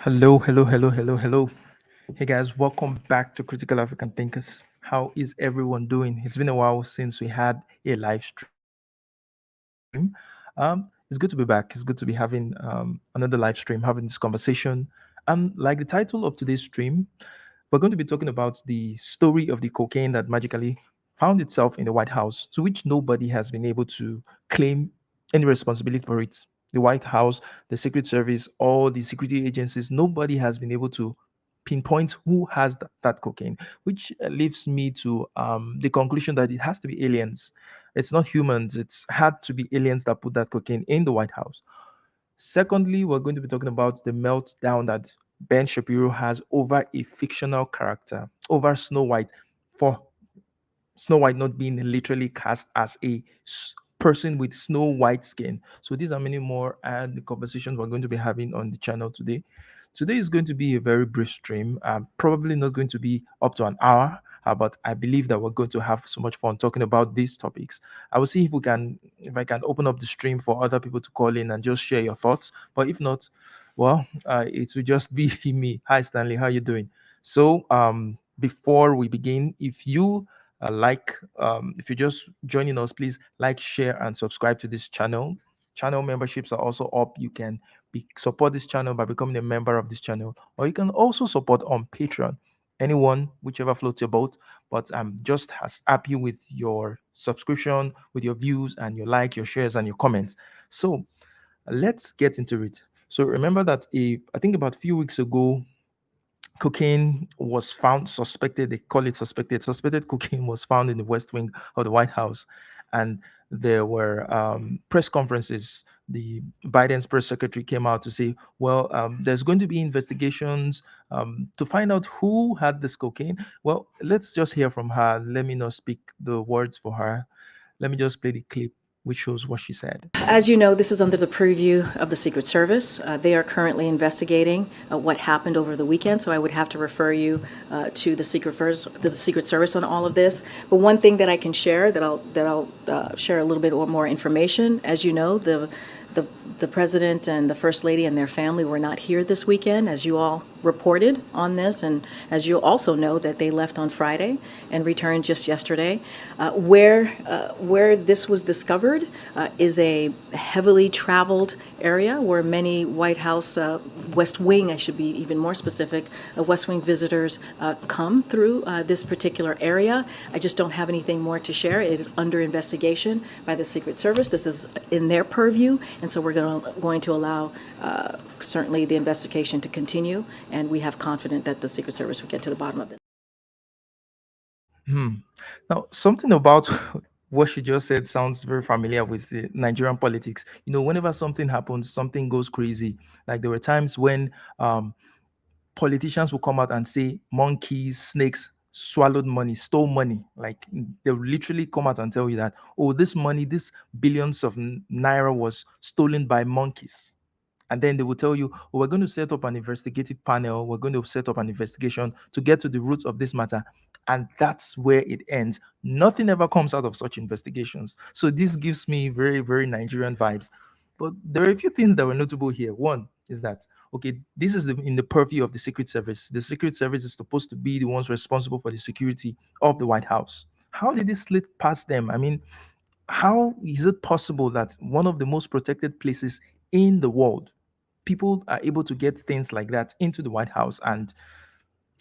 Hello, hello, hello, hello, hello. Hey guys, welcome back to Critical African Thinkers. How is everyone doing? It's been a while since we had a live stream. It's good to be back. It's good to be having another live stream, having this conversation. Like the title of today's stream, we're going to be talking about the story of the cocaine that magically found itself in the White House, to which nobody has been able to claim any responsibility for it. The White House, the Secret Service, all the security agencies, nobody has been able to pinpoint who has that cocaine, which leaves me to the conclusion that it has to be aliens. It's not humans, it's had to be aliens that put that cocaine in the White House. Secondly, we're going to be talking about the meltdown that Ben Shapiro has over a fictional character, over Snow White, for Snow White not being literally cast as a person with snow white skin. So these are many more and the conversations we're going to be having on the channel today. Today is going to be a very brief stream. Probably not going to be up to an hour, but I believe that we're going to have so much fun talking about these topics. I will see if I can open up the stream for other people to call in and just share your thoughts. But if not, well, it will just be me. Hi, Stanley. How you doing? So, before we begin, if you're just joining us, please like, share, and subscribe to this channel. Channel memberships are also up. You can support this channel by becoming a member of this channel, or you can also support on Patreon. Anyone, whichever floats your boat. But I'm just as happy with your subscription, with your views, and your like, your shares, and your comments. So let's get into it. So remember that I think about a few weeks ago, cocaine was found suspected, they call it suspected cocaine was found in the west wing of the White House. And there were press conferences. The Biden's press secretary came out to say, well, there's going to be investigations to find out who had this cocaine. Well, let's just hear from her. Let me not speak the words for her. Let me just play the clip which shows what she said. As you know, this is under the purview of the Secret Service. They are currently investigating what happened over the weekend, so I would have to refer you to the Secret Service on all of this. But one thing that I can share, that I'll share a little bit more information. As you know, the president and the first lady and their family were not here this weekend, as you all reported on this, and as you also know that they left on Friday and returned just yesterday. Where this was discovered is a heavily traveled area where many White House West Wing, I should be even more specific, West Wing visitors come through this particular area. I just don't have anything more to share. It is under investigation by the Secret Service. This is in their purview, and so we're going to allow certainly the investigation to continue, and we have confidence that the Secret Service will get to the bottom of this. Hmm. Now, something about what she just said sounds very familiar with the Nigerian politics. Whenever something happens, something goes crazy. Like there were times when politicians will come out and say monkeys, snakes swallowed money, stole money. Like they'll literally come out and tell you that, oh, this money, this billions of naira was stolen by monkeys. And then they will tell you, oh, we're going to set up an investigative panel. We're going to set up an investigation to get to the roots of this matter. And that's where it ends. Nothing ever comes out of such investigations. So this gives me very, very Nigerian vibes. But there are a few things that were notable here. One is that, okay, this is in the purview of the Secret Service. The Secret Service is supposed to be the ones responsible for the security of the White House. How did this slip past them? I mean, how is it possible that one of the most protected places in the world, people are able to get things like that into the White House, and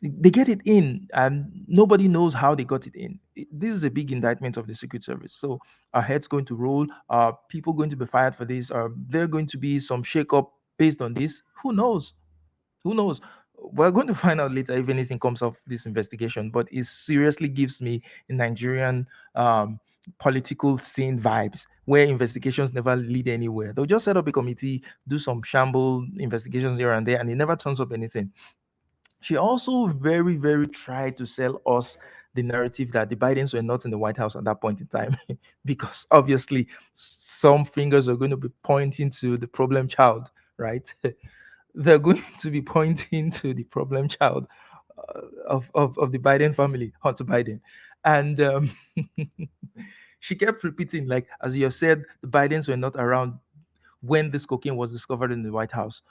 they get it in and nobody knows how they got it in? This is a big indictment of the Secret Service. So our heads going to roll. Are people going to be fired for this? Are there going to be some shakeup based on this? Who knows? Who knows? We're going to find out later if anything comes of this investigation, but it seriously gives me Nigerian um, political scene vibes where investigations never lead anywhere. They'll just set up a committee, do some shamble investigations here and there, and it never turns up anything. She also very, very tried to sell us the narrative that the Bidens were not in the White House at that point in time, because obviously some fingers are going to be pointing to the problem child, right? They're going to be pointing to the problem child of the Biden family, Hunter Biden. And she kept repeating, like, as you have said, the Bidens were not around when this cocaine was discovered in the White House.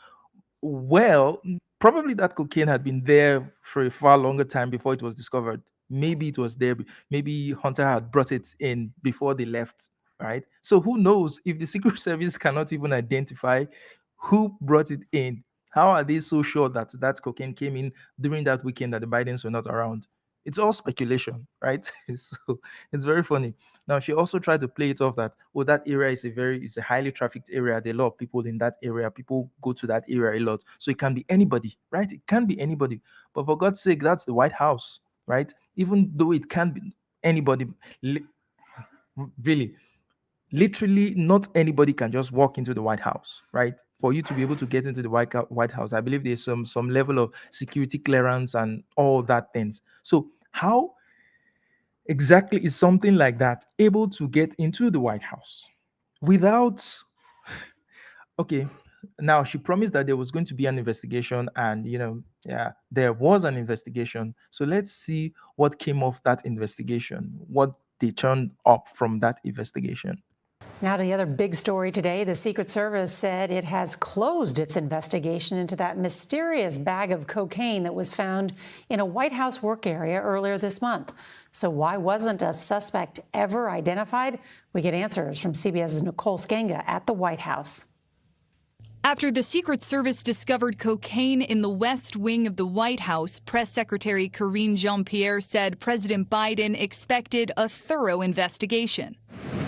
Well, Probably that cocaine had been there for a far longer time before it was discovered. Maybe it was there. Maybe Hunter had brought it in before they left. Right. So who knows if the Secret Service cannot even identify who brought it in? How are they so sure that that cocaine came in during that weekend that the Bidens were not around? It's all speculation, right? So it's very funny. Now she also tried to play it off that, oh, that area is it's a highly trafficked area. There are a lot of people in that area. People go to that area a lot. So it can be anybody, right? It can be anybody. But for God's sake, that's the White House, right? Even though it can be anybody, li- really, literally not anybody can just walk into the White House, right? For you to be able to get into the White House, I believe there's some level of security clearance and all that things. So how exactly is something like that able to get into the White House without? Okay, now she promised that there was going to be an investigation, and yeah, there was an investigation. So let's see what came of that investigation, what they turned up from that investigation. Now to the other big story today. The Secret Service said it has closed its investigation into that mysterious bag of cocaine that was found in a White House work area earlier this month. So why wasn't a suspect ever identified? We get answers from CBS's Nicole Sganga at the White House. After the Secret Service discovered cocaine in the West Wing of the White House, Press Secretary Karine Jean-Pierre said President Biden expected a thorough investigation.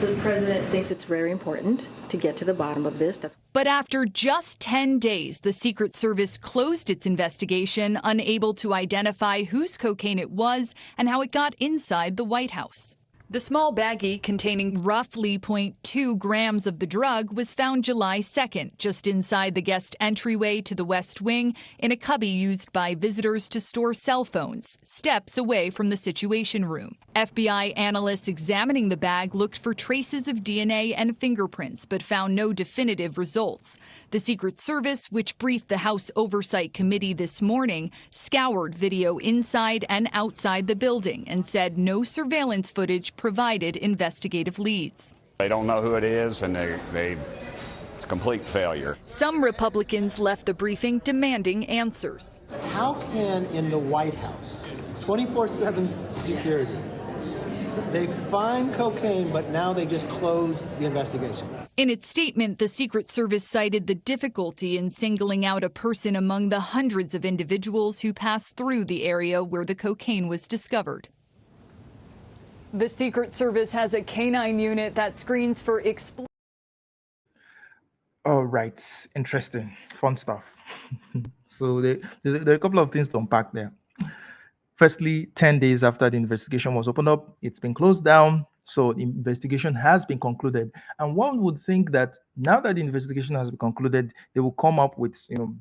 The president thinks it's very important to get to the bottom of this. But after just 10 days, the Secret Service closed its investigation, unable to identify whose cocaine it was and how it got inside the White House. The small baggie containing roughly 0.2 grams of the drug was found July 2nd, just inside the guest entryway to the West Wing in a cubby used by visitors to store cell phones, steps away from the Situation Room. FBI analysts examining the bag looked for traces of DNA and fingerprints, but found no definitive results. The Secret Service, which briefed the House Oversight Committee this morning, scoured video inside and outside the building and said no surveillance footage provided investigative leads. They don't know who it is, and it's a complete failure. Some Republicans left the briefing demanding answers. How can, in the White House, 24/7 security, they find cocaine, but now they just close the investigation? In its statement, the Secret Service cited the difficulty in singling out a person among the hundreds of individuals who passed through the area where the cocaine was discovered. The Secret Service has a canine unit that screens for All right, interesting, fun stuff. So there are a couple of things to unpack there. Firstly, 10 days after the investigation was opened up, it's been closed down. So the investigation has been concluded. And one would think that now that the investigation has been concluded, they will come up with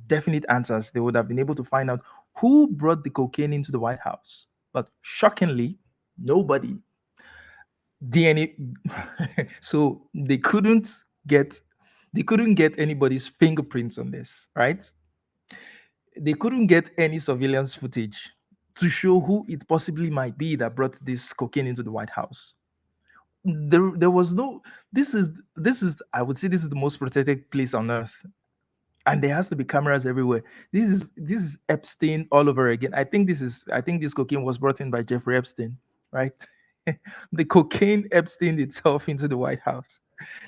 definite answers. They would have been able to find out who brought the cocaine into the White House. But shockingly, nobody. DNA. So they couldn't get anybody's fingerprints on this, right? They couldn't get any surveillance footage to show who it possibly might be that brought this cocaine into the White House. There was no. This is I would say this is the most protected place on earth, and there has to be cameras everywhere. This is Epstein all over again. I think this cocaine was brought in by Jeffrey Epstein, right? The cocaine Epstein itself into the White House.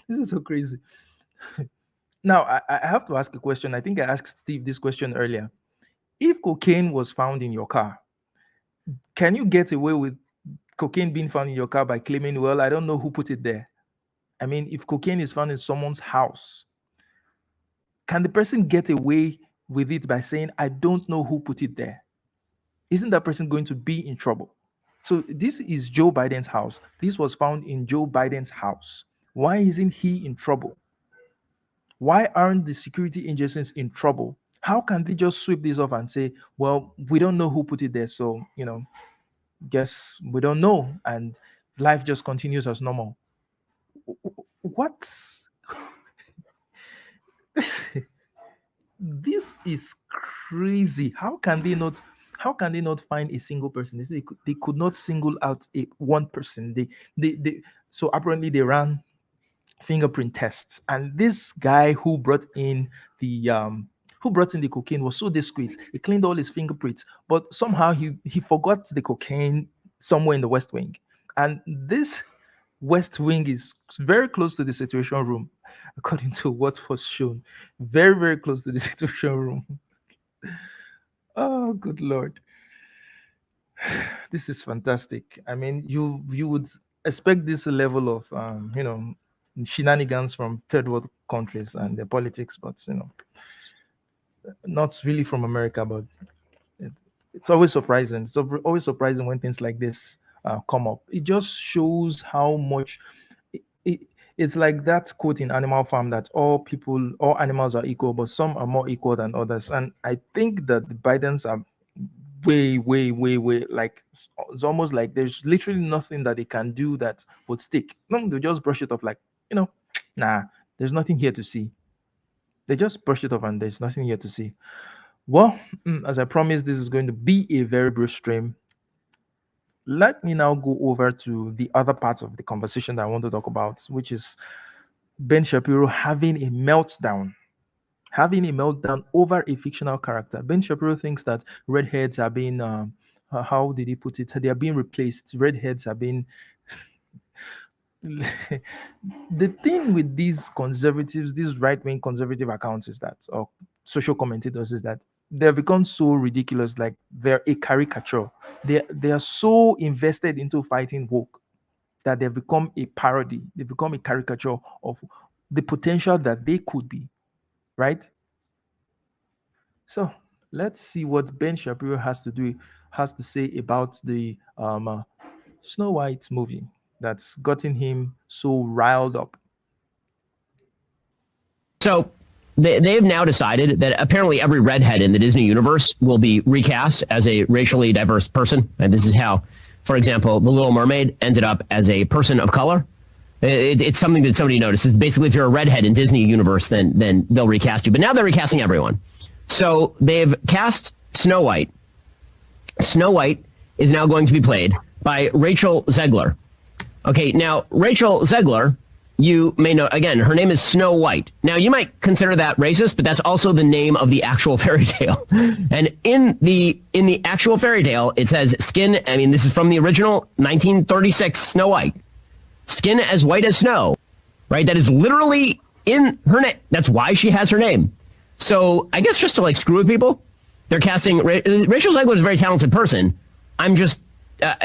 This is so crazy. Now, I have to ask a question. I think I asked Steve this question earlier. If cocaine was found in your car, can you get away with cocaine being found in your car by claiming, well, I don't know who put it there? I mean, if cocaine is found in someone's house, can the person get away with it by saying, I don't know who put it there? Isn't that person going to be in trouble? So this is Joe Biden's house. This was found in Joe Biden's house. Why isn't he in trouble? Why aren't the security agencies in trouble? How can they just sweep this off and say, well, we don't know who put it there, so guess we don't know, and life just continues as normal? What's this is crazy. How can they not find a single person? They could not single out one person. So apparently they ran fingerprint tests, and this guy who brought in the who brought in the cocaine was so discreet. He cleaned all his fingerprints, but somehow he forgot the cocaine somewhere in the West Wing. And this West Wing is very close to the Situation Room, according to what was shown. Very, very close to the Situation Room. Oh, good Lord. This is fantastic. I mean, you would expect this level of shenanigans from third world countries and their politics, but not really from America. But it, it's always surprising. It's always surprising when things like this come up. It just shows how much. It, it's like that quote in Animal Farm that all animals are equal, but some are more equal than others. And I think that the Bidens are way, way, way, way. Like it's almost like there's literally nothing that they can do that would stick. No, they just brush it off like, nah, there's nothing here to see. They just brush it off and there's nothing here to see. Well, as I promised, this is going to be a very brief stream. Let me now go over to the other part of the conversation that I want to talk about, which is Ben Shapiro having a meltdown. Having a meltdown over a fictional character. Ben Shapiro thinks that redheads are being, how did he put it? They are being replaced. Redheads are being. The thing with these conservatives, these right wing conservative accounts, is that, or social commentators, is that they've become so ridiculous. Like they're a caricature. They are so invested into fighting woke that they've become a parody. They've become a caricature of the potential that they could be, right? So let's see what Ben Shapiro has to say about the Snow White movie that's gotten him so riled up. So they've now decided that apparently every redhead in the Disney universe will be recast as a racially diverse person. And this is how, for example, The Little Mermaid ended up as a person of color. It's something that somebody noticed. Basically, if you're a redhead in Disney universe, then they'll recast you. But now they're recasting everyone. So they've cast Snow White. Snow White is now going to be played by Rachel Zegler. Okay, now Rachel Zegler, you may know, again, her name is Snow White. Now, you might consider that racist, but that's also the name of the actual fairy tale. And in the actual fairy tale, it says skin, I mean, this is from the original 1936 Snow White. Skin as white as snow, right? That is literally in her name. That's why she has her name. So I guess just to like screw with people, they're casting, Rachel Zegler is a very talented person. I'm just,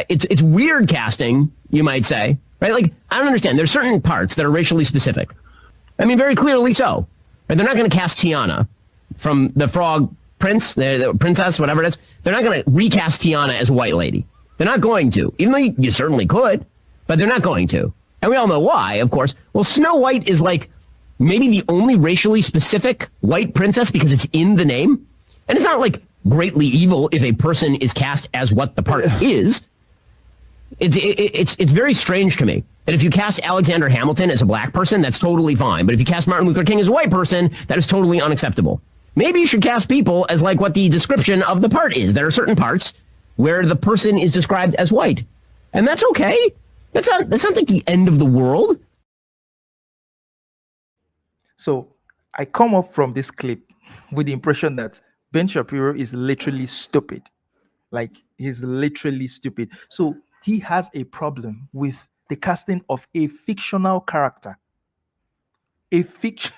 it's weird casting, you might say, right? Like, I don't understand. There's certain parts that are racially specific. I mean, very clearly so. Right? They're not going to cast Tiana from the Frog Prince, the princess, whatever it is. They're not going to recast Tiana as a white lady. They're not going to, even though you certainly could, but they're not going to. And we all know why, of course. Well, Snow White is like maybe the only racially specific white princess because it's in the name. And it's not like greatly evil if a person is cast as what the part is. It's very strange to me that if you cast Alexander Hamilton as a black person, that's totally fine. But if you cast Martin Luther King as a white person, that is totally unacceptable. Maybe you should cast people as like what the description of the part is. There are certain parts where the person is described as white. And that's okay. That's not like the end of the world. So I come up from this clip with the impression that Ben Shapiro is literally stupid. Like, he's literally stupid. So he has a problem with the casting of a fictional character. A fiction.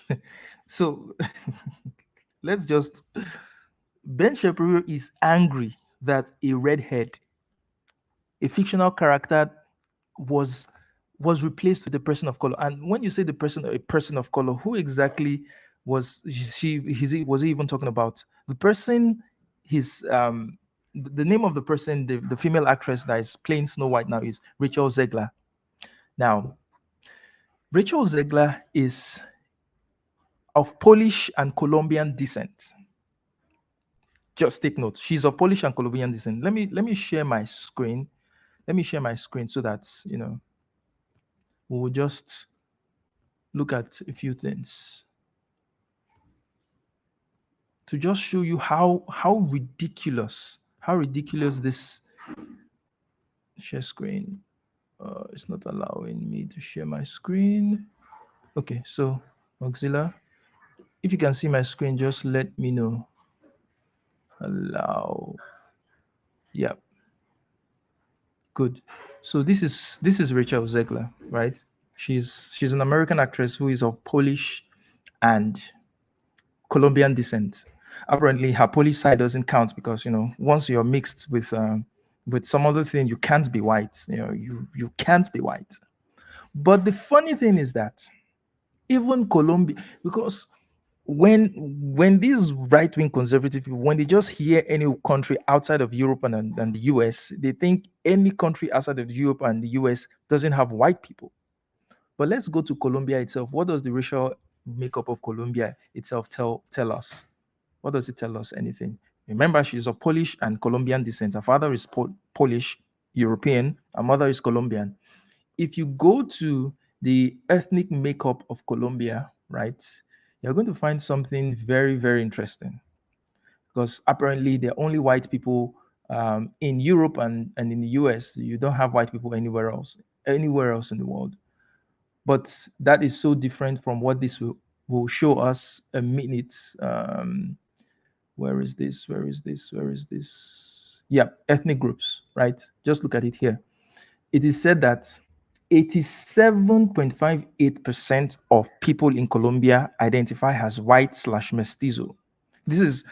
So let's just. Ben Shapiro is angry that a redhead, a fictional character, was replaced with a person of color. And when you say a person of color, who exactly was was he even talking about? The person, the name of the person, the female actress that is playing Snow White now is Rachel Zegler. Now, Rachel Zegler is of Polish and Colombian descent. Just take note. She's of Polish and Colombian descent. Let me share my screen. Let me share my screen so that we will just look at a few things to just show you how ridiculous this share screen. It's not allowing me to share my screen. Okay, so Mozilla, If you can see my screen, just let me know. Allow. Yeah, good. So this is Rachel Zegler, right? She's an American actress who is of Polish and Colombian descent. Apparently, her Polish side doesn't count because once you're mixed with some other thing, you can't be white. You can't be white. But the funny thing is that even Colombia, because when these right wing conservative people, when they just hear any country outside of Europe and the US, they think any country outside of Europe and the US doesn't have white people. But let's go to Colombia itself. What does the racial makeup of Colombia itself tell us? What does it tell us? Anything? Remember, she's of Polish and Colombian descent. Her father is Polish, European. Her mother is Colombian. If you go to the ethnic makeup of Colombia, right, you're going to find something very, very interesting because apparently there are only white people in Europe and in the US. You don't have white people anywhere else in the world. But that is so different from what this will show us a minute. Where is this? Where is this? Where is this? Yeah, ethnic groups, right? Just look at it here. It is said that 87.58% of people in Colombia identify as white slash mestizo. This is,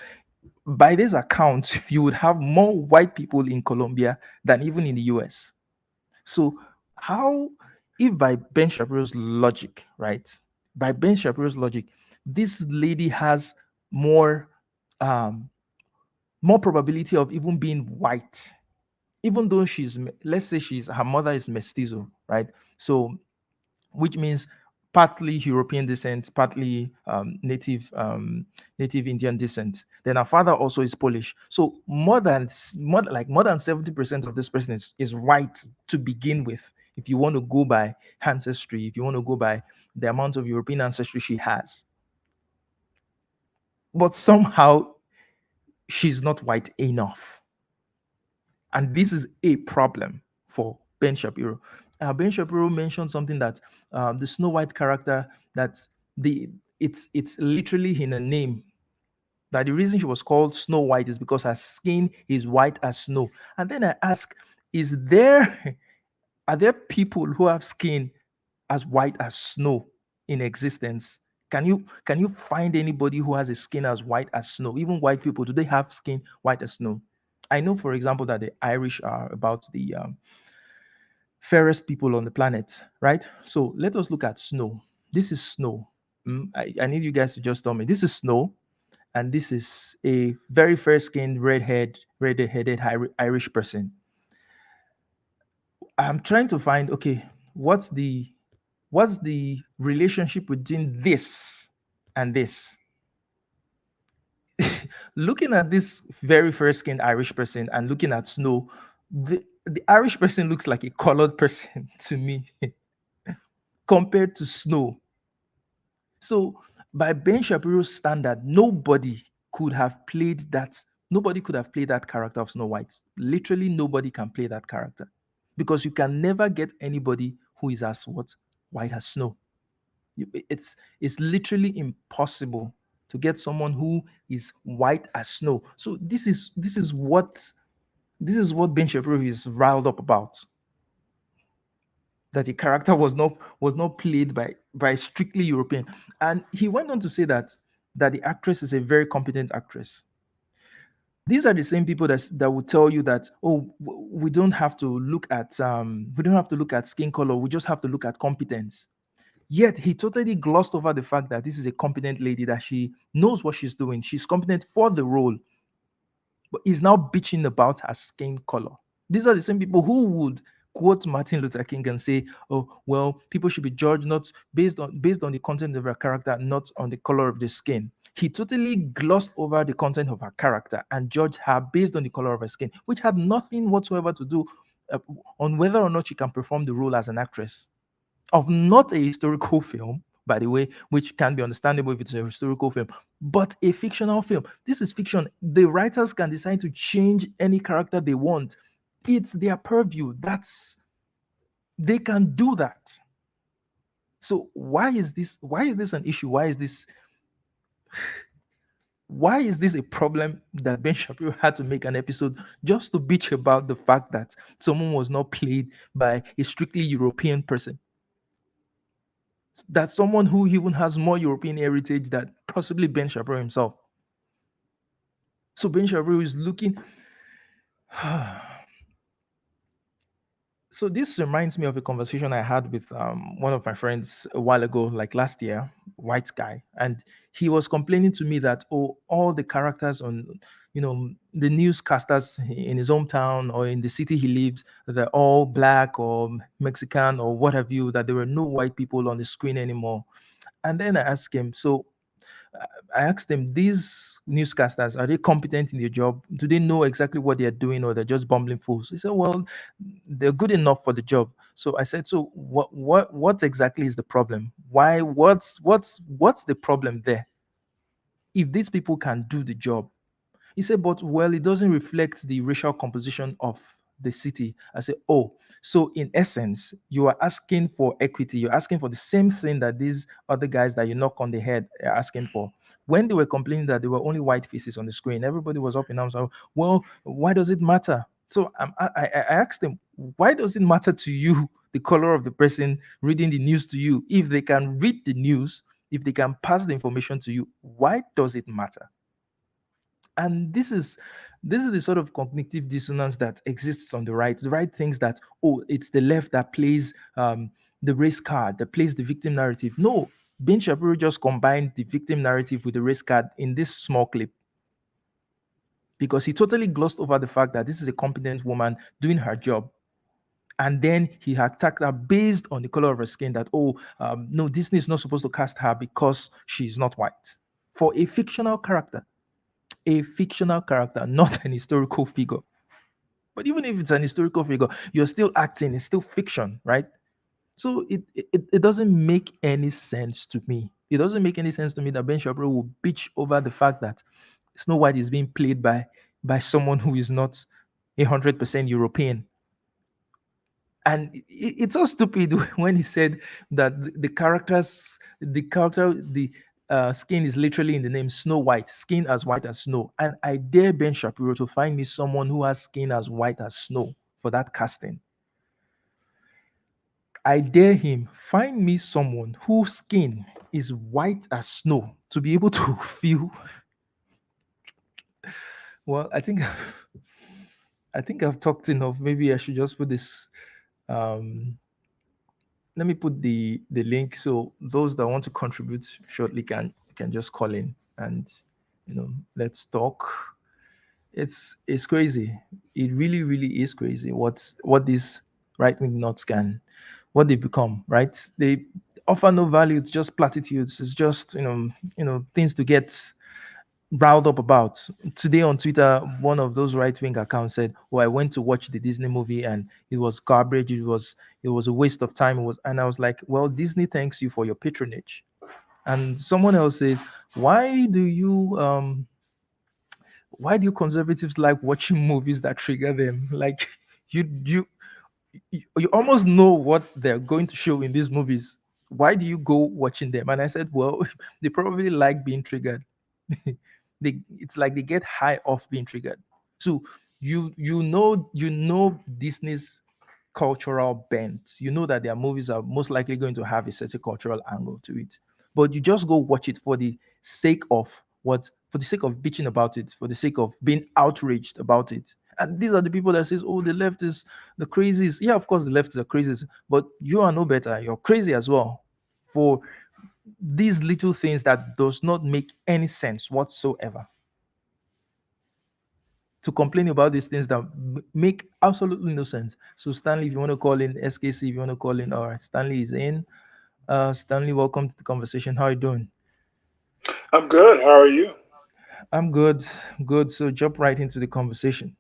by this account, you would have more white people in Colombia than even in the US. So, how, if by Ben Shapiro's logic, right? By Ben Shapiro's logic, this lady has more um, more probability of even being white, even though let's say her mother is mestizo, right? So which means partly European descent, partly native Indian descent. Then her father also is Polish. So more than 70% of this person is white to begin with. If you want to go by ancestry, if you want to go by the amount of European ancestry she has, but somehow she's not white enough. And this is a problem for Ben Shapiro. Ben Shapiro mentioned something that the Snow White character, that the it's literally in a name, that the reason she was called Snow White is because her skin is white as snow. And then I ask, is there are there people who have skin as white as snow in existence? Can you find anybody who has a skin as white as snow? Even white people, do they have skin white as snow? I know, for example, that the Irish are about the fairest people on the planet, right? So let us look at snow. This is snow. I need you guys to just tell me this is snow, and this is a very fair-skinned, red-headed Irish person. I'm trying to find, okay, what's the relationship between this and this? Looking at this very fair-skinned Irish person and looking at snow, the Irish person looks like a colored person to me compared to snow. So, by Ben Shapiro's standard, could have played that. Nobody could have played that character of Snow White. Literally, nobody can play that character because you can never get anybody who is as white as snow. It's literally impossible to get someone who is white as snow. So this is what Ben Shapiro is riled up about. That the character was not played by strictly European. And he went on to say that the actress is a very competent actress. These are the same people that will tell you that, oh, we don't have to look at skin color, we just have to look at competence. Yet he totally glossed over the fact that this is a competent lady, that she knows what she's doing, she's competent for the role, but is now bitching about her skin color. These are the same people who would quote Martin Luther King and say, "Oh, well, people should be judged not based on the content of their character, not on the color of the skin." He totally glossed over the content of her character and judged her based on the color of her skin, which had nothing whatsoever to do uh, on whether or not she can perform the role as an actress of not a historical film, by the way, which can be understandable if it's a historical film, but a fictional film. This is fiction. The writers can decide to change any character they want. It's their purview. They can do that. So why is this an issue? Why is this Why is this a problem that Ben Shapiro had to make an episode just to bitch about the fact that someone was not played by a strictly European person? That someone who even has more European heritage than possibly Ben Shapiro himself. So Ben Shapiro is looking. So this reminds me of a conversation I had with one of my friends a while ago, like last year, white guy, and he was complaining to me that all the characters on, the newscasters in his hometown or in the city he lives, they're all black or Mexican or what have you. That there were no white people on the screen anymore. And then I asked him, so I asked them, these newscasters, are they competent in their job? Do they know exactly what they're doing, or they're just bumbling fools? He said, well, they're good enough for the job. So I said, so what exactly is the problem? Why? What's the problem there? If these people can do the job, he said, but well, it doesn't reflect the racial composition of the city. I said, oh, so in essence, you are asking for equity. You're asking for the same thing that these other guys that you knock on the head are asking for. When they were complaining that there were only white faces on the screen, everybody was up in arms. So, well, why does it matter? So I asked them, why does it matter to you the color of the person reading the news to you? If they can read the news, if they can pass the information to you, why does it matter? And this is the sort of cognitive dissonance that exists on the right. The right thinks that, oh, it's the left that plays the race card, that plays the victim narrative. No, Ben Shapiro just combined the victim narrative with the race card in this small clip, because he totally glossed over the fact that this is a competent woman doing her job. And then he attacked her based on the color of her skin, that, oh, no, Disney is not supposed to cast her because she's not white. For a fictional character, not an historical figure. But even if it's an historical figure, you're still acting, it's still fiction, right? So it doesn't make any sense to me. It doesn't make any sense to me that Ben Shapiro will bitch over the fact that Snow White is being played by someone who is not 100% European. And it's so stupid when he said that the skin is literally in the name Snow White, skin as white as snow. And I dare Ben Shapiro to find me someone who has skin as white as snow for that casting. I dare him find me someone whose skin is white as snow to be able to feel. Well, I think I've talked enough. Maybe I should just put this. Um, Let me put the link, so those that want to contribute shortly can just call in, and let's talk. It's crazy. It really, really is crazy. What these right wing nuts can, what they become. Right? They offer no value. It's just platitudes. It's just things to get riled up about. Today on Twitter, one of those right wing accounts said, "Oh, I went to watch the Disney movie and it was garbage. It was a waste of time." It was, and I was like, "Well, Disney thanks you for your patronage." And someone else says, "Why do you conservatives like watching movies that trigger them? Like, you you you almost know what they're going to show in these movies. Why do you go watching them?" And I said, well, they probably like being triggered. It's like they get high off being triggered. So you know Disney's cultural bent. You know that their movies are most likely going to have a certain cultural angle to it. But you just go watch it for the sake of what? For the sake of bitching about it, for the sake of being outraged about it. And these are the people that says, "Oh, the left is the crazies." Yeah, of course, the left is the crazies, but you are no better. You're crazy as well for these little things that does not make any sense whatsoever. To complain about these things that make absolutely no sense. So Stanley, if you want to call in, SKC, if you want to call in, all right, Stanley is in. Stanley, welcome to the conversation. How are you doing? I'm good. How are you? I'm good, good. So jump right into the conversation.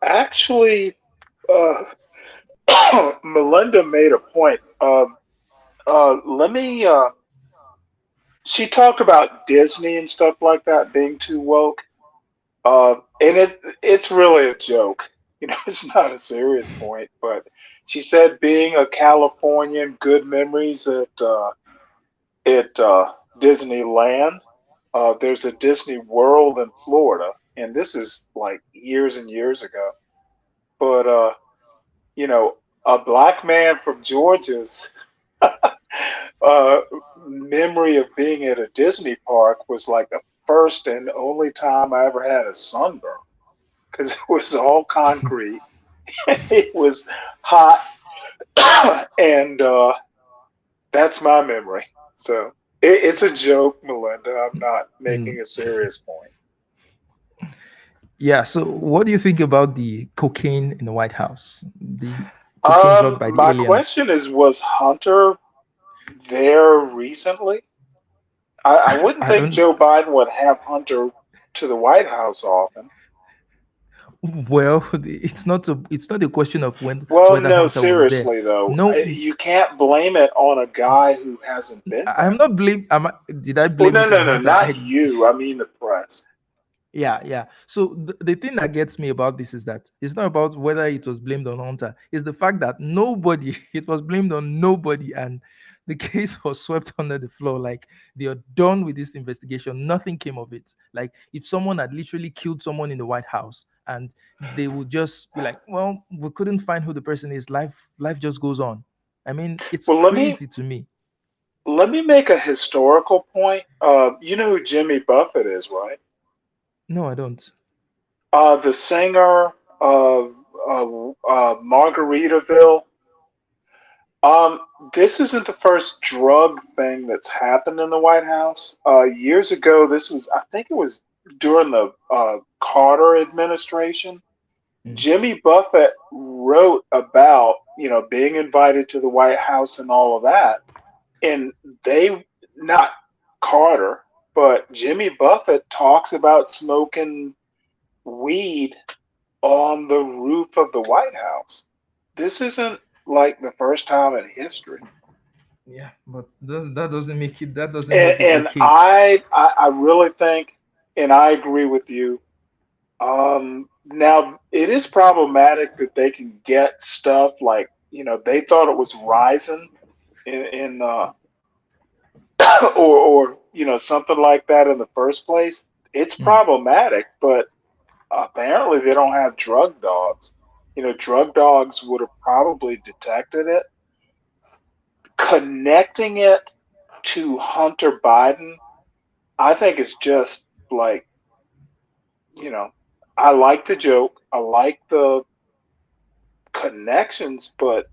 Actually, uh, Melinda made a point. Let me. She talked about Disney and stuff like that being too woke. And it's really a joke. It's not a serious point. But she said, being a Californian, good memories at Disneyland. There's a Disney World in Florida, and this is like years and years ago. But you know, a black man from Georgia's uh, memory of being at a Disney park was like the first and only time I ever had a sunburn because it was all concrete. It was hot, and that's my memory. So it's a joke, Melinda. I'm not Mm. making a serious point. Yeah. So, what do you think about the cocaine in the White House? The cocaine brought by the My aliens. question is, was Hunter there recently? I wouldn't I think don't. Joe Biden would have Hunter to the White House often. Well, it's not a question of Well, whether no, Hunter was there. seriously though, No, you can't blame it on a guy who hasn't been I'm there. not blame. Did I Well, blame no, it on no, no, Hunter? not you. I mean the press. Yeah, yeah. So the thing that gets me about this is that it's not about whether it was blamed on Hunter. It's the fact that nobody, it was blamed on nobody, and the case was swept under the floor. Like they are done with this investigation. Nothing came of it. Like if someone had literally killed someone in the White House, and they would just be like, "Well, we couldn't find who the person is. Life just goes on." I mean, it's Well, crazy to me. let me make a historical point. You know who Jimmy Buffett is, right? No, I don't. The singer of Margaritaville. Um, this isn't the first drug thing that's happened in the White House. Years ago, I think it was during the Carter administration. Mm, Jimmy Buffett wrote about, being invited to the White House and all of that. And not Carter, but Jimmy Buffett talks about smoking weed on the roof of the White House. This isn't like the first time in history. yeah, but that doesn't make it. That doesn't And, make it and okay. I really think, and I agree with you. Now it is problematic that they can get stuff like, they thought it was Ryzen in or something like that in the first place. It's Mm. problematic, but apparently they don't have drug dogs. Drug dogs would have probably detected it. Connecting it to Hunter Biden, I think it's just like, you know, I like the joke, I like the connections, but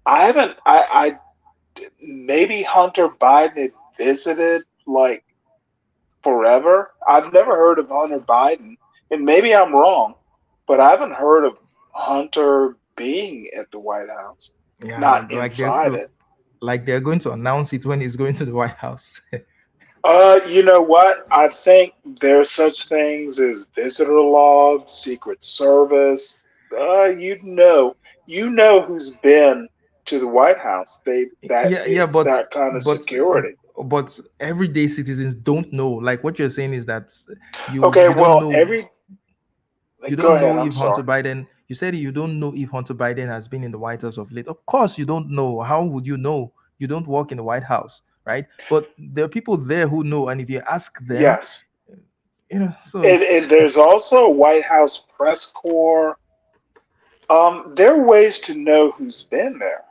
I haven't. Maybe Hunter Biden had visited like forever. I've never heard of Hunter Biden, and maybe I'm wrong, but I haven't heard of Hunter being at the White House, Yeah, not inside it. like they're going to announce it when he's going to the White House. You know what? I think there's such things as visitor logs, Secret Service. You know who's been to the White House. That Yeah, yeah, it's that kind of security. but everyday citizens don't know. Like what you're saying is that Okay, you don't well, know. You go don't ahead. know I'm if Hunter sorry. Biden. You said you don't know if Hunter Biden has been in the White House of late. Of course, you don't know. How would you know? You don't work in the White House, right? But there are people there who know, and if you ask them, Yes, so and it's there's also a White House press corps. There are ways to know who's been there.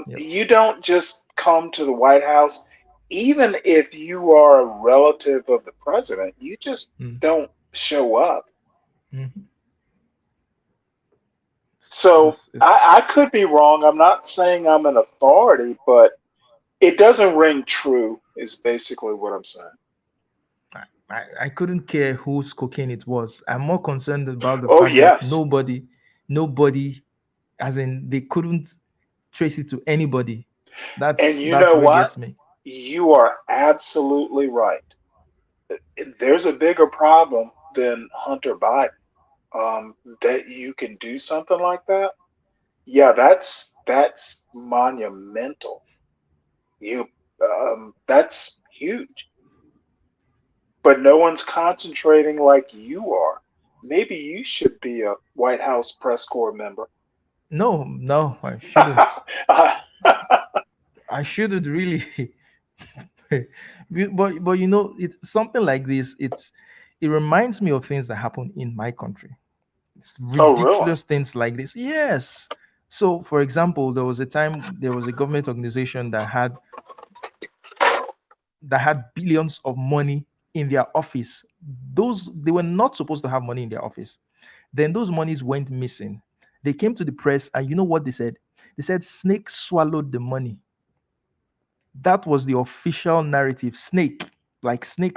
yep. You don't just come to the White House, even if you are a relative of the president. You just Mm, don't show up. mhm. So It's I could be wrong. I'm not saying I'm an authority, but it doesn't ring true. Is basically what I'm saying. I couldn't care whose cocaine it was. I'm more concerned about the Oh fact that yes, nobody, as in they couldn't trace it to anybody. and you That's know what what? gets me. You are absolutely right. There's a bigger problem than Hunter Biden. That you can do something like that. Yeah, that's monumental. You That's huge. But no one's concentrating like you are. Maybe you should be a White House press corps member. No, no, I shouldn't. I shouldn't really. But it's something like this. It reminds me of things that happen in my country. It's Oh, really? ridiculous things like this. Yes. So, for example, there was a government organization that had billions of money in their office. Those They were not supposed to have money in their office. Then those monies went missing. They came to the press, and you know what they said? They said snake swallowed the money. That was the official narrative. Snake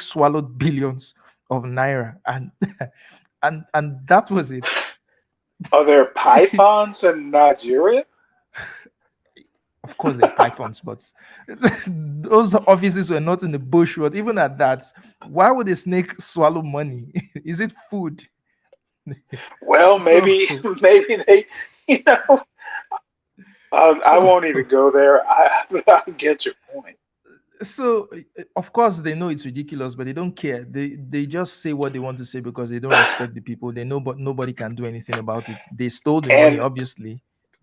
swallowed billions of naira, and and that was it. Are there pythons in Nigeria? Of course, there are pythons, but those offices were not in the bush. But even at that, why would a snake swallow money? Is it food? Well, So, maybe maybe they, you know, I so, won't even go there. I get your point. of course, they know it's ridiculous, but they don't care. They just say what they want to say because they don't respect the people. They know, but nobody can do anything about it. They stole the money, And obviously.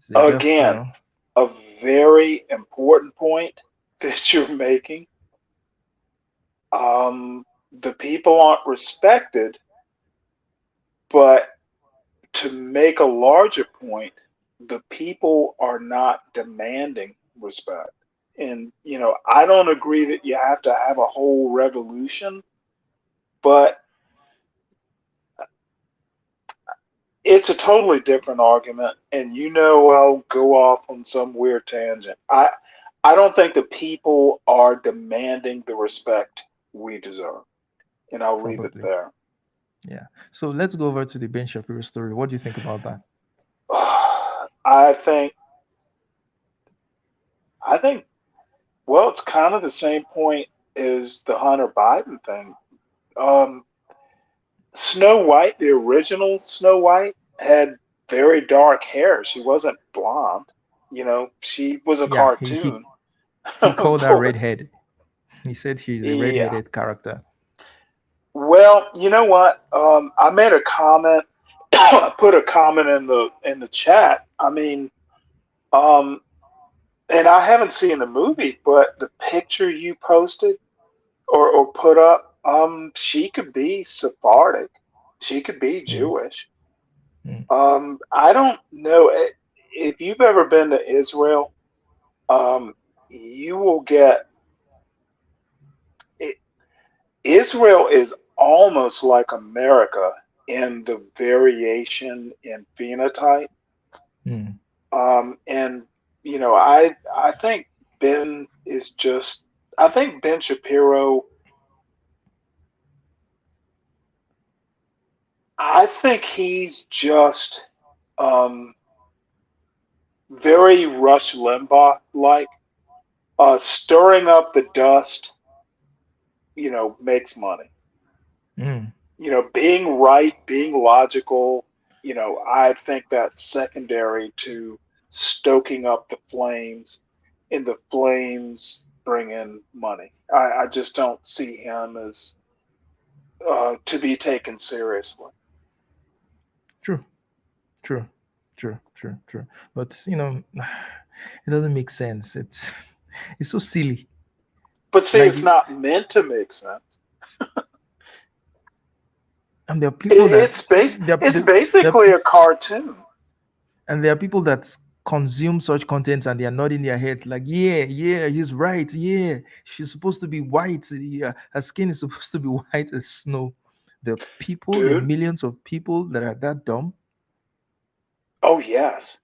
They just, again, a very important point that you're making. The people aren't respected, but to make a larger point, the people are not demanding respect. And, I don't agree that you have to have a whole revolution, but it's a totally different argument. And I'll go off on some weird tangent. I don't think the people are demanding the respect we deserve. And I'll leave it probably. there. Yeah. So let's go over to the Ben Shapiro story. What do you think about that? I think, I think, well, it's kind of the same point as the Hunter Biden thing. Um, Snow White, the original Snow White, had very dark hair. She wasn't blonde. She was a Yeah, he he cartoon. he called her For, redhead. He said she's a yeah. redheaded character. Well, you know what? I made a comment. I put a comment in the chat. I mean, um, and I haven't seen the movie, but the picture you posted or put up, she could be Sephardic. She could be Mm, Jewish. mm. I don't know if you've ever been to Israel. You will get it. Israel is almost like America in the variation in phenotype. Mm. And I think Ben is just. I think Ben Shapiro. I think he's just um, very Rush Limbaugh like, stirring up the dust. Makes money. Mm. Being right, being logical. I think that's secondary to stoking up the flames, and the flames bring in money. I just don't see him as to be taken seriously. True, true, true. But it doesn't make sense. It's so silly. But see, Like, it's not meant to make sense. and there are people It, that it's base. there, It's there, there, basically a cartoon. and there are people that consume such content and they are nodding their head like, yeah, yeah, he's right. Yeah, she's supposed to be white. Yeah, her skin is supposed to be white as snow. The Dude. millions of people that are that dumb. Oh yes.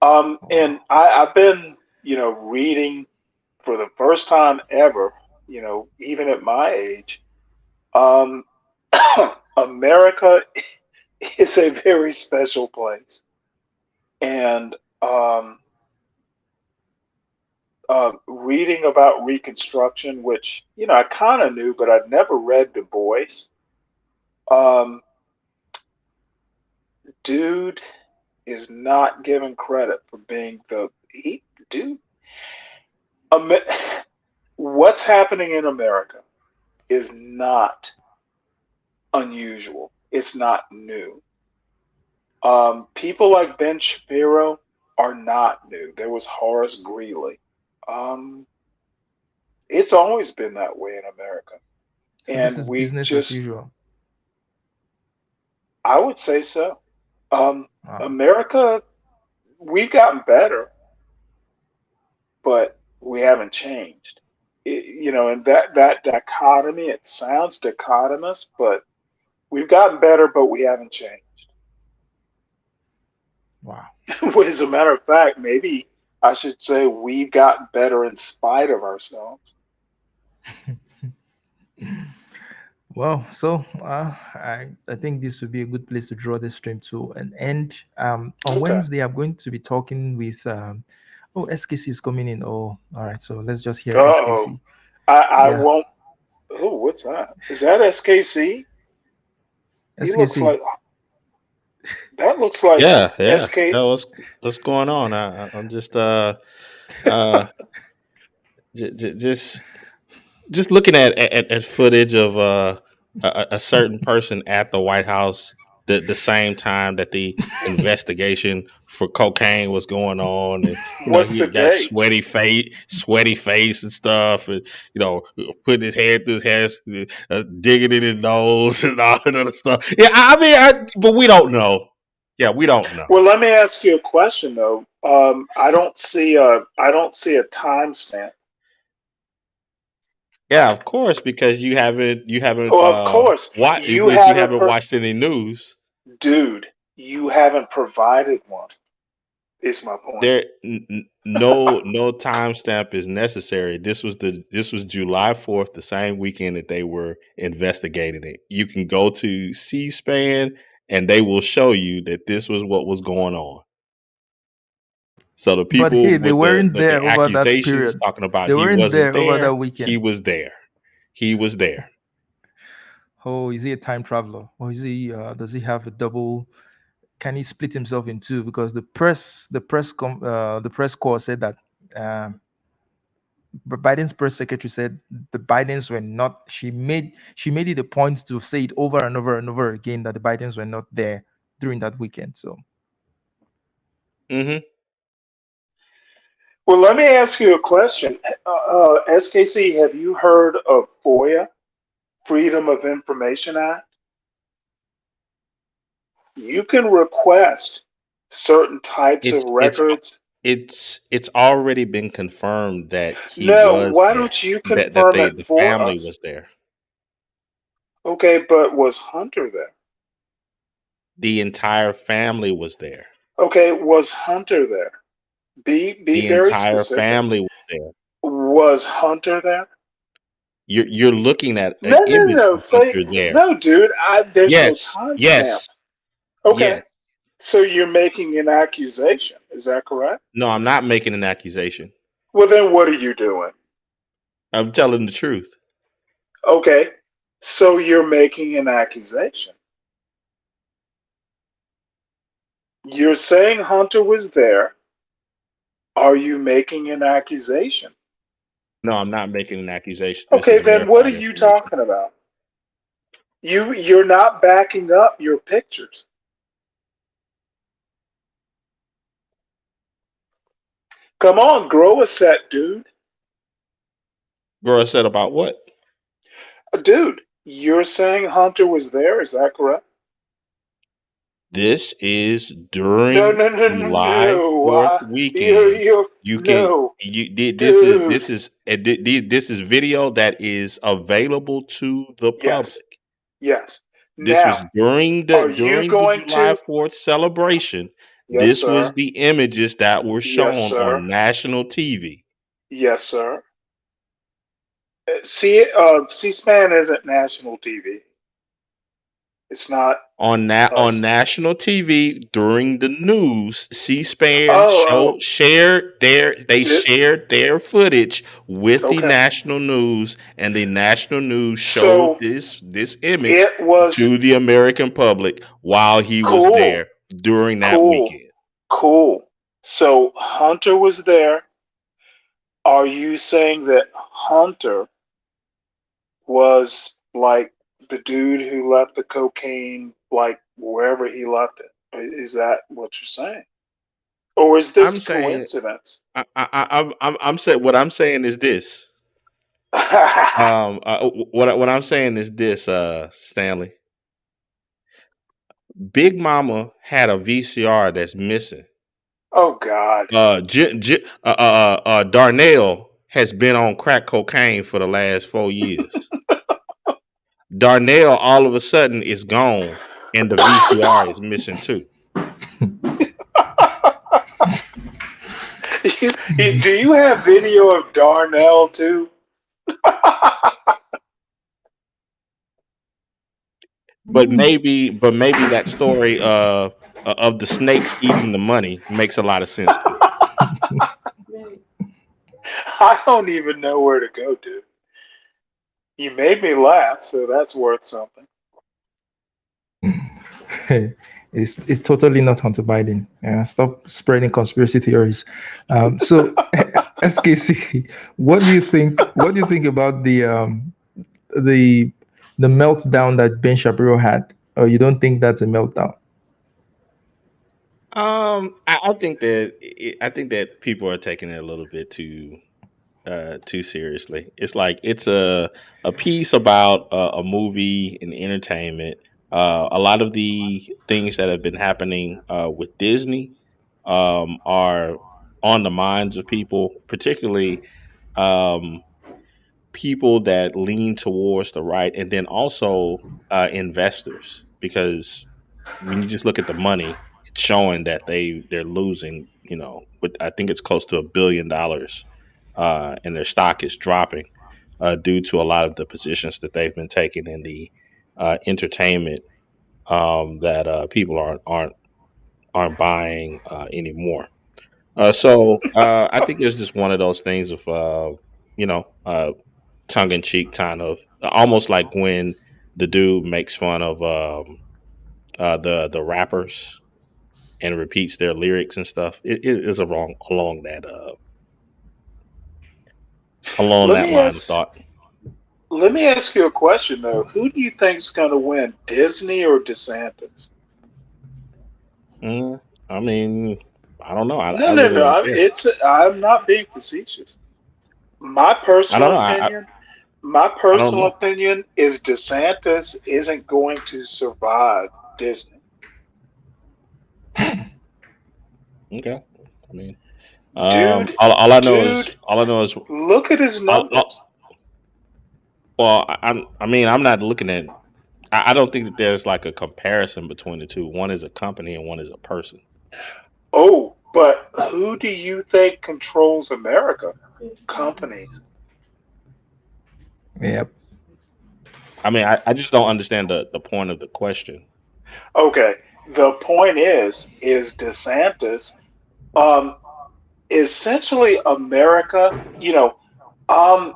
And Wow. I've been, reading for the first time ever, even at my age. Um, America is a very special place, and um, reading about Reconstruction, which I kind of knew, but I'd never read Du Bois. Um, Dude is not given credit for being dude. Amer- what's happening in America is not unusual. It's not new. People like Ben Shapiro are not new. There was Horace Greeley. Um, It's always been that way in America. So this And is we business as just, usual. I would say so. Um, Wow. America, we've gotten better, but we haven't changed. And that dichotomy, it sounds dichotomous, but we've gotten better, but we haven't changed. Wow. As a matter of fact, maybe I should say we've gotten better in spite of ourselves. Well, so I think this would be a good place to draw the stream to an end. On Okay. Wednesday, I'm going to be talking with oh, SKC is coming in. Oh, all right. So let's just hear Uh-oh. SKC. I Yeah, won't. Oh, what's that? Is that SKC? He looks SKC. like that. Looks like Yeah, yeah. SK. No, what's going on? I'm just uh just looking at footage of a certain person at the White House the same time that the investigation for cocaine was going on, and What's he the got date? sweaty face and stuff, and putting his hand through his hair, digging in his nose and all that other stuff. Yeah, but we don't know. Yeah, we don't know. Well, let me ask you a question though. I don't see a timestamp. Yeah, of course, because you haven't Oh, of course, watched you because you haven't, haven't watched any news. dude. You haven't provided one. Is my point. No timestamp is necessary. This was July 4th, the same weekend that they were investigating it. You can go to C-SPAN and they will show you that this was what was going on. So the But people hey, they with weren't the there over that accusations period. talking about They he weren't wasn't there over that there, he weekend. was there. He was there. Oh, is he a time traveler, or is he? Does he have a double? Can he split himself in two? Because the press corps said that um, Biden's press secretary said the Bidens were not. She made it a point to say it over and over and over again that the Bidens were not there during that weekend. So Hmm. Well, let me ask you a question. SKC, have you heard of FOIA, Freedom of Information Act? You can request certain types of It's it's records. it's already been confirmed that he No, was why there. don't you That confirm they it the for family us? was there. Okay, but was Hunter there? The entire family was there. Okay, was Hunter there? Be The very entire specific. family was there. Was Hunter there? You're looking at an No, no, image no. of Say Hunter there. no, dude. There's no Yes, timestamp. yes, Okay, yes. so you're making an accusation. Is that correct? No, I'm not making an accusation. Well, then what are you doing? I'm telling the truth. Okay, so you're making an accusation. You're saying Hunter was there. Are you making an accusation? No, I'm not making an accusation. This Okay, is then what are verified you information. talking about? You're not backing up your pictures. Come on, grow a set, dude. Girl said about what? Dude, you're saying Hunter was there, is that correct? This is No, during no, no, no, July no. 4th weekend. You're You can no, you dude. this is video that is available to the Yes, public. yes. This was Now, during the are you during the going July to? 4th celebration. Yes, This was sir. the images that were Yes, shown sir. on national TV. Yes, sir. C-SPAN isn't national TV. It's not On us. national TV during the news, C-SPAN Oh, did, shared their footage with the okay. national news, and the national news showed So this image it was to the American public while he was cool, there during that cool, weekend. cool. So Hunter was there. Are you saying that Hunter was like the dude who left the cocaine, like wherever he left it? Is that what you're saying? Or is I'm this saying coincidence? I'm saying what I'm saying is this. What I'm saying is this, Stanley. Big Mama had a VCR that's missing. Oh God. Darnell has been on crack cocaine for the last 4 years. Darnell all of a sudden is gone, and the VCR is missing too. Do you have video of Darnell too? But maybe that story of the snakes eating the money makes a lot of sense too. I don't even know where to go, dude. You made me laugh, so that's worth something. It's totally not Hunter Biden. Yeah, stop spreading conspiracy theories. So, SKC, what do you think? What do you think about the the meltdown that Ben Shapiro had? Or you don't think that's a meltdown? I think that people are taking it a little bit too seriously. It's like it's a piece about a movie and entertainment. A lot of the things that have been happening with Disney are on the minds of people, particularly um, people that lean towards the right, and then also investors, because when you just look at the money, it's showing that they're losing. With I think it's close to $1 billion, and their stock is dropping due to a lot of the positions that they've been taking in the entertainment that people aren't buying anymore. I think it's just one of those things of you know uh, tongue in cheek, kind of almost like when the dude makes fun of the rappers and repeats their lyrics and stuff. It is along Let that me line of ask. thought. Let me ask you a question though. Who do you think's going to win, Disney or DeSantis? Mm, I mean, I don't know. I No, no, really no. don't care. I'm not being facetious. My I don't personal know. opinion. My I don't personal know. opinion is DeSantis isn't going to survive Disney. Okay. I mean, Dude, dude, all I know is look at his numbers. well, I'm not looking at. I don't think that there's like a comparison between the two. One is a company and one is a person. Oh, but who do you think controls America? Companies. Yep. I mean, I just don't understand the point of the question. Okay. The point is DeSantis, um, essentially America, um,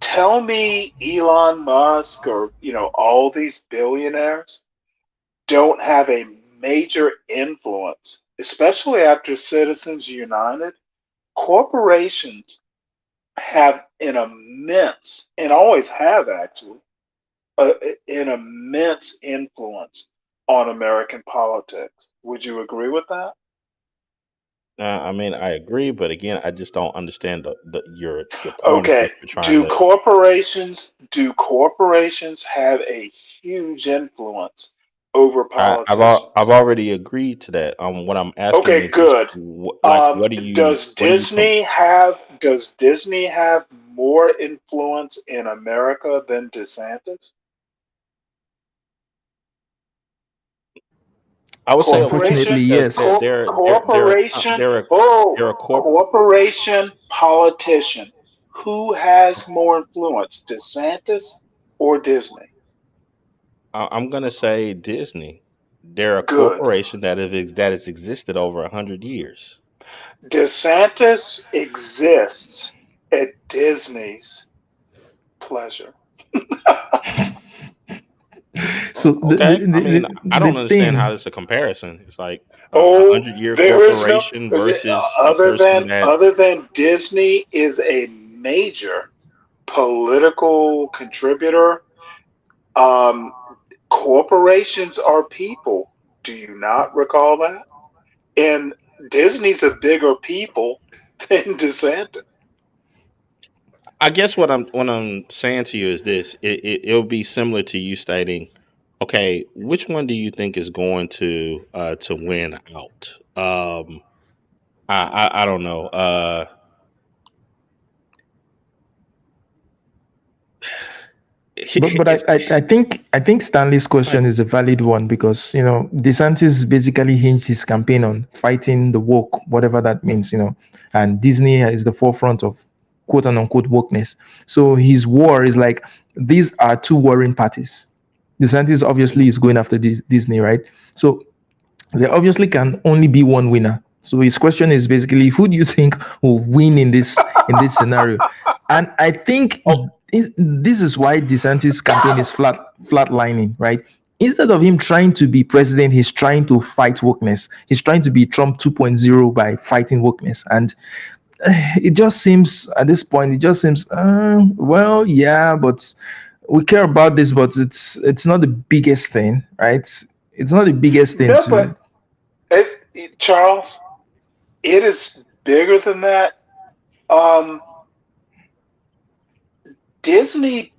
tell me Elon Musk or, all these billionaires don't have a major influence, especially after Citizens United. Corporations have an immense, and always have actually, uh, an immense influence on American politics. Would you agree with that? I mean, I agree, but again, I just don't understand your point of what Okay. you're trying to. Do corporations have a huge influence over I've politicians? already agreed to that. What I'm asking Okay, is just good. like Does Disney have more influence in America than DeSantis? I would say over here Unfortunately, Corporation, because yes. corporation, corporation, politician. Who has more influence, DeSantis or Disney? I'm gonna say Disney. They're a Good. corporation that has existed over 100 years. DeSantis exists at Disney's pleasure. So Okay, I mean, I the don't understand how thing. it's a comparison. It's like a Oh, 100-year there is no corporation versus a other person than that. other than Disney is a major political contributor. Um, Corporations are people. Do you not recall that? And Disney's a bigger people than DeSantis. I guess what I'm saying to you is this: it'll be similar to you stating, okay, which one do you think is going to win out? I don't know. But It's I think Stanley's it's like question is a valid one because DeSantis basically hinged his campaign on fighting the woke, whatever that means, and Disney is the forefront of quote unquote wokeness. So his war is like these are two warring parties. DeSantis obviously is going after Disney, right? So there obviously can only be one winner. So his question is basically, who do you think will win in this scenario? And I think oh, this is why DeSantis' campaign is flatlining, right? Instead of him trying to be president, he's trying to fight wokeness. He's trying to be Trump 2.0 by fighting wokeness. And it just seems at this point, it just seems, well, yeah, but we care about this, but it's not the biggest thing, right? It's not the biggest thing No, to. but Charles, it is bigger than that. Um, Disney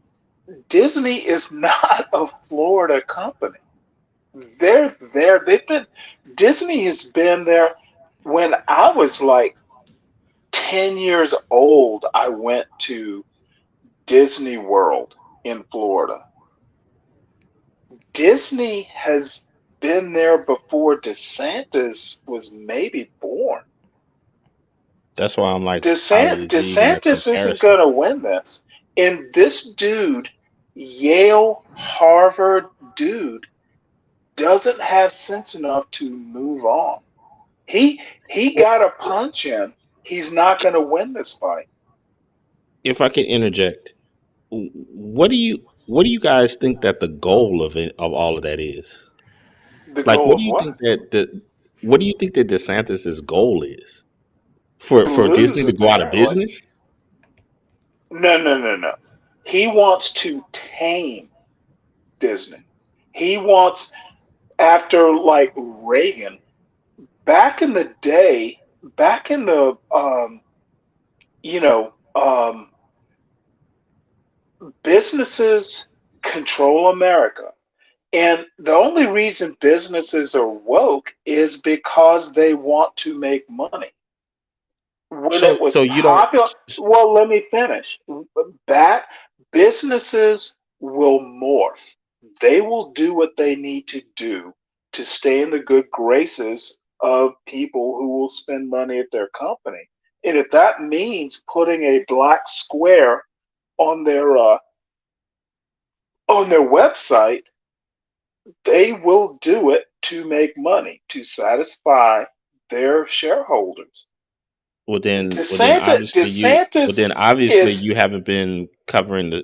Disney is not a Florida company. They're there. They've been Disney has been there when I was like 10 years old. I went to Disney World in Florida. Disney has been there before DeSantis was maybe born. that's why I'm like, how is it even a DeSantis isn't comparison? going to win this. And this dude, Yale, Harvard dude, doesn't have sense enough to move on. He Well, got a punch in. He's not going to win this fight. if I can interject, what do you guys think that the goal of all of that is? The Like, goal of what? what do you think that DeSantis's goal is To for Disney lose, to go out of apparently. business? No, no, no, no. He wants to tame Disney. He wants, after like Reagan, back in the day, back in the, you know, businesses control America. And the only reason businesses are woke is because they want to make money. When it So was you don't. popular, well, let me finish. Back businesses will morph. They will do what they need to do to stay in the good graces of people who will spend money at their company. And if that means putting a black square on their website, they will do it to make money to satisfy their shareholders. Well then DeSantis obviously is you haven't been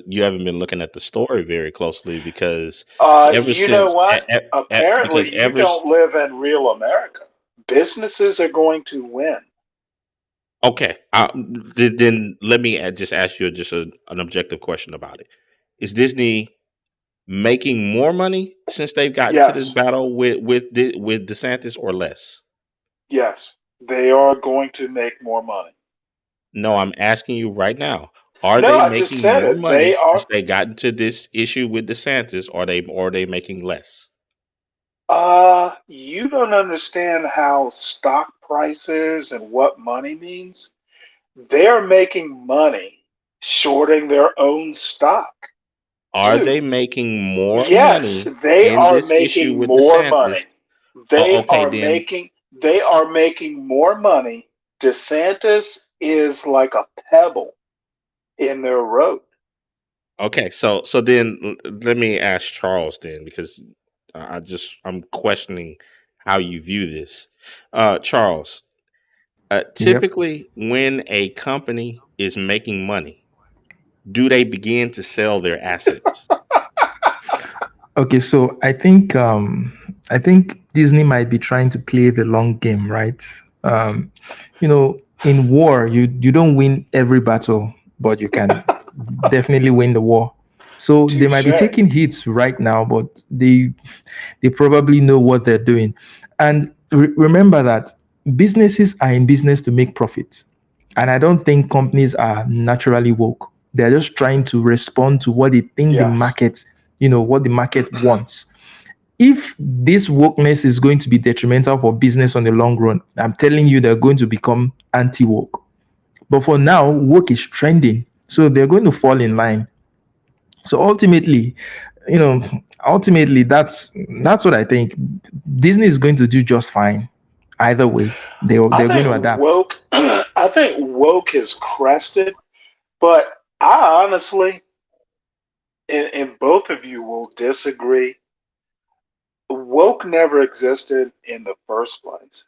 you haven't been looking at the story very closely because ever you know since what? because Apparently, you ever don't live in real America. Businesses are going to win. okay, then let me just ask you just an objective question about it. Is Disney making more money since they've gotten to this Yes, battle with DeSantis or less? yes, they are going to make more money. No, I'm asking you right now. Are No, they I just making said more it. They money are. since they got into this issue with DeSantis? Or are they making less? You don't understand how stock prices and what money means. They're making money shorting their own stock, Are dude. they making more Yes, money they in are this issue making with more DeSantis? money. They Okay, are then making they are making more money. DeSantis is like a pebble in their road. okay, so then let me ask Charles then because I'm questioning how you view this. Charles, Yep. typically when a company is making money, do they begin to sell their assets? Okay, so I think Disney might be trying to play the long game, right? Um, in war, you don't win every battle, but you can definitely win the war. So they might be Touche. taking hits right now, but they probably know what they're doing. And remember that businesses are in business to make profits. And I don't think companies are naturally woke. They're just trying to respond to what they think the Yes. market, what the market wants. If this wokeness is going to be detrimental for business on the long run, I'm telling you, they're going to become anti woke. But for now, woke is trending. So they're going to fall in line. So ultimately, you know, ultimately that's what I think. Disney is going to do just fine. Either way, I they're going think to adapt. woke I think woke has crested, but I honestly, and both of you will disagree, woke never existed in the first place.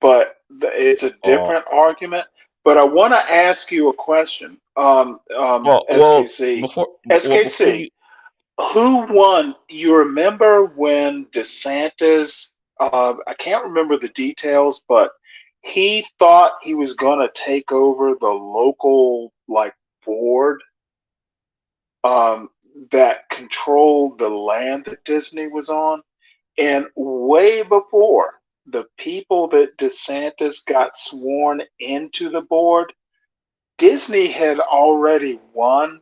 But it's a Or different argument. But I want to ask you a question, well, SKC. before SKC, you, who won? You remember when DeSantis, I can't remember the details, but he thought he was going to take over the local, like, board um, that controlled the land that Disney was on. And way before the people that DeSantis got sworn into the board, Disney had already won,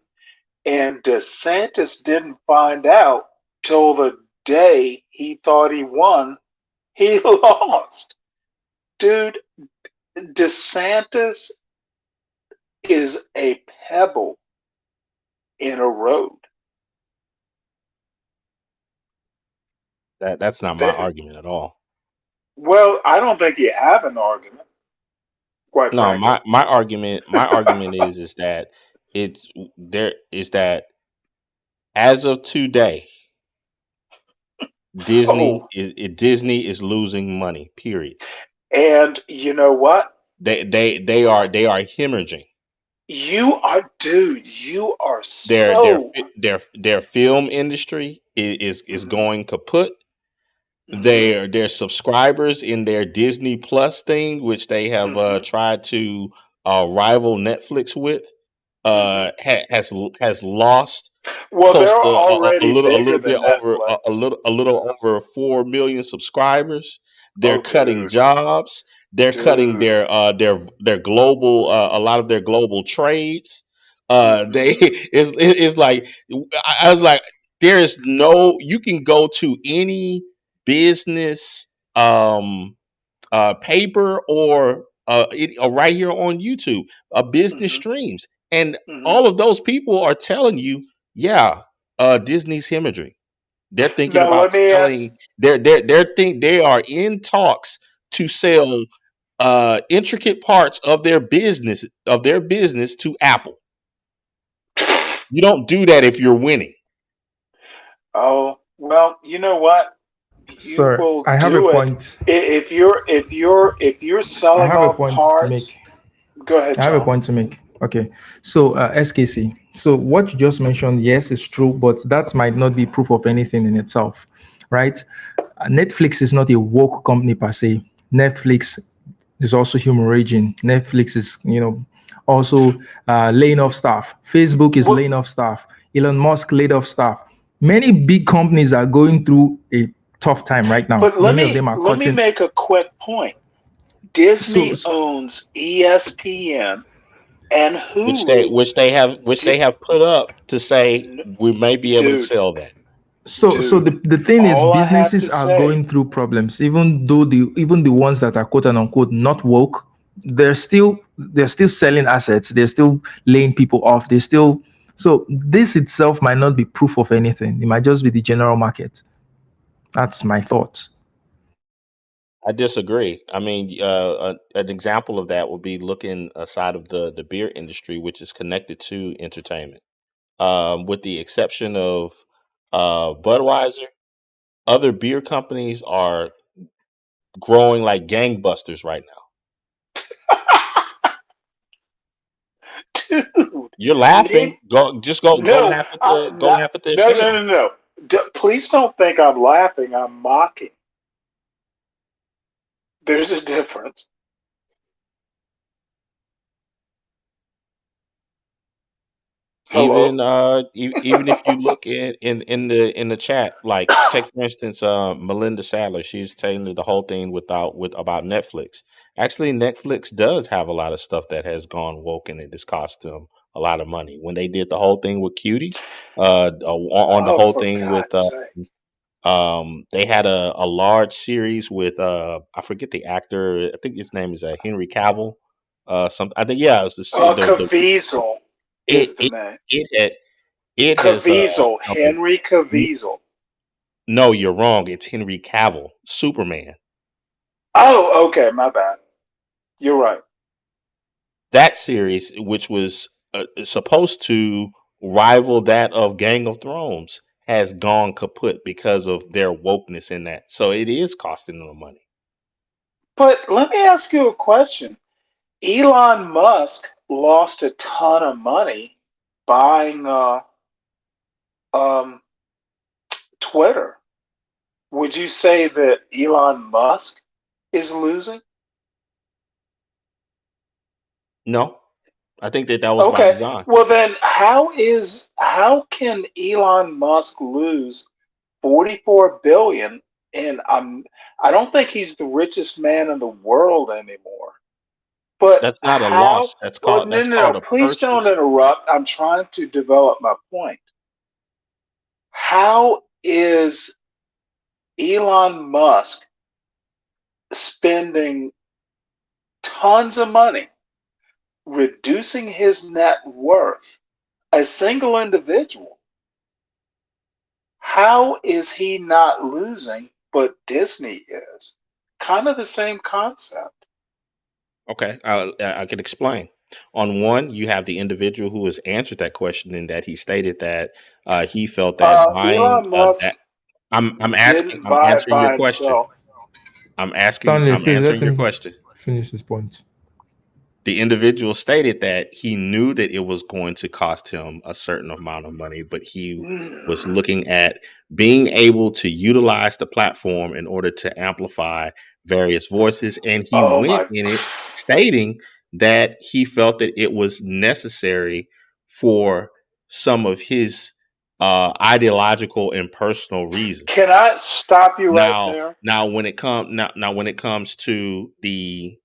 and DeSantis didn't find out till the day he thought he won, he lost. Dude, DeSantis is a pebble in a road. that's not my That, argument at all. well, I don't think you have an argument, quite No, frankly. my argument is that it's there is that as of today, Oh, Disney is losing money. Period. and you know what? They are hemorrhaging. You are, dude, you are Their their so. fi- their their film industry is Hmm. going kaput. Hmm. Their subscribers in their Disney Plus thing, which they have Hmm. tried to rival Netflix with, Hmm. has lost Well, they're close to already a bigger little than bit over Netflix. a little over 4 million subscribers. They're Oh, cutting dude, jobs. They're cutting dude. their global a lot of their global trades. They Hmm. it's like I was like, there is no, you can go to any business paper or right here on YouTube, business Hmm. streams, and Hmm. all of those people are telling you, yeah, Disney's hemorrhaging. They're thinking Now about let me ask. selling. They are in talks to sell intricate parts of their business to Apple. You don't do that if you're winning. Oh, well, you know what? You Sir, will I have a do it point. if you're I selling have a off point to make. parts. Go ahead, I have a John. point to make. Okay. So, SKC. So, what you just mentioned, yes, is true, but that might not be proof of anything in itself, right? Netflix is not a woke company per se. Netflix is also hemorrhaging. Netflix is, also laying off staff. Facebook is Well, laying off staff. Elon Musk laid off staff. Many big companies are going through a tough time right now. but let Many of me them are let me cutting. make a quick point. So, Disney owns ESPN and Hulu. Which they Di- have put up to say n- we may be able to dude, sell that. so dude. the thing is, All I have businesses to are say. going through problems, even the ones that are quote and unquote not woke, they're still selling assets, they're still laying people off, they still. So this itself might not be proof of anything. It might just be the general market. That's my thoughts. I disagree. I mean, an example of that would be looking aside of the beer industry, which is connected to entertainment. With the exception of Budweiser, other beer companies are growing like gangbusters right now. Dude, You're name laughing. Go no, laugh at the go not, laugh at their no, no, sales. no, no. Please don't think I'm laughing. I'm mocking. There's a difference. Even Hello. even if you look in the chat, like take for instance, Melinda Sadler, she's telling the whole thing with about Netflix. Actually, Netflix does have a lot of stuff that has gone woke and it has cost them a lot of money. When they did the whole thing with cuties, on the Oh, whole for thing with God's sake. they had a large series with I forget the actor. I think his name is Henry Cavill. Some I think yeah, it was Caviezel it is the it name. it had it has Caviezel, come in- Henry Caviezel. no, you're wrong. It's Henry Cavill, Superman. Oh, okay, my bad. You're right. That series, which was supposed to rival that of Gang of Thrones, has gone kaput because of their wokeness in that. So it is costing them money. But let me ask you a question. Elon Musk lost a ton of money buying um, Twitter. Would you say that Elon Musk is losing? No, I think that was by Okay. design. Well, then how can Elon Musk lose 44 billion? And I don't think he's the richest man in the world anymore. But That's not a how? loss. That's Well, called no, that's no, no. called a Please don't purchase. interrupt. I'm trying to develop my point. How is Elon Musk spending tons of money, reducing his net worth, a single individual? How is he not losing, but Disney is? Kind of the same concept. Okay, I can explain. On one, you have the individual who has answered that question, in that he stated that he felt that buying Elon Musk that. I'm asking. didn't I'm buy it answering by your question. himself. Stanley, I'm please let answering your him question. finish his point. The individual stated that he knew that it was going to cost him a certain amount of money, but he was Mm. looking at being able to utilize the platform in order to amplify various voices. And he Oh went my. in it stating that he felt that it was necessary for some of his ideological and personal reasons. Can I stop you right Now, there? when it comes to the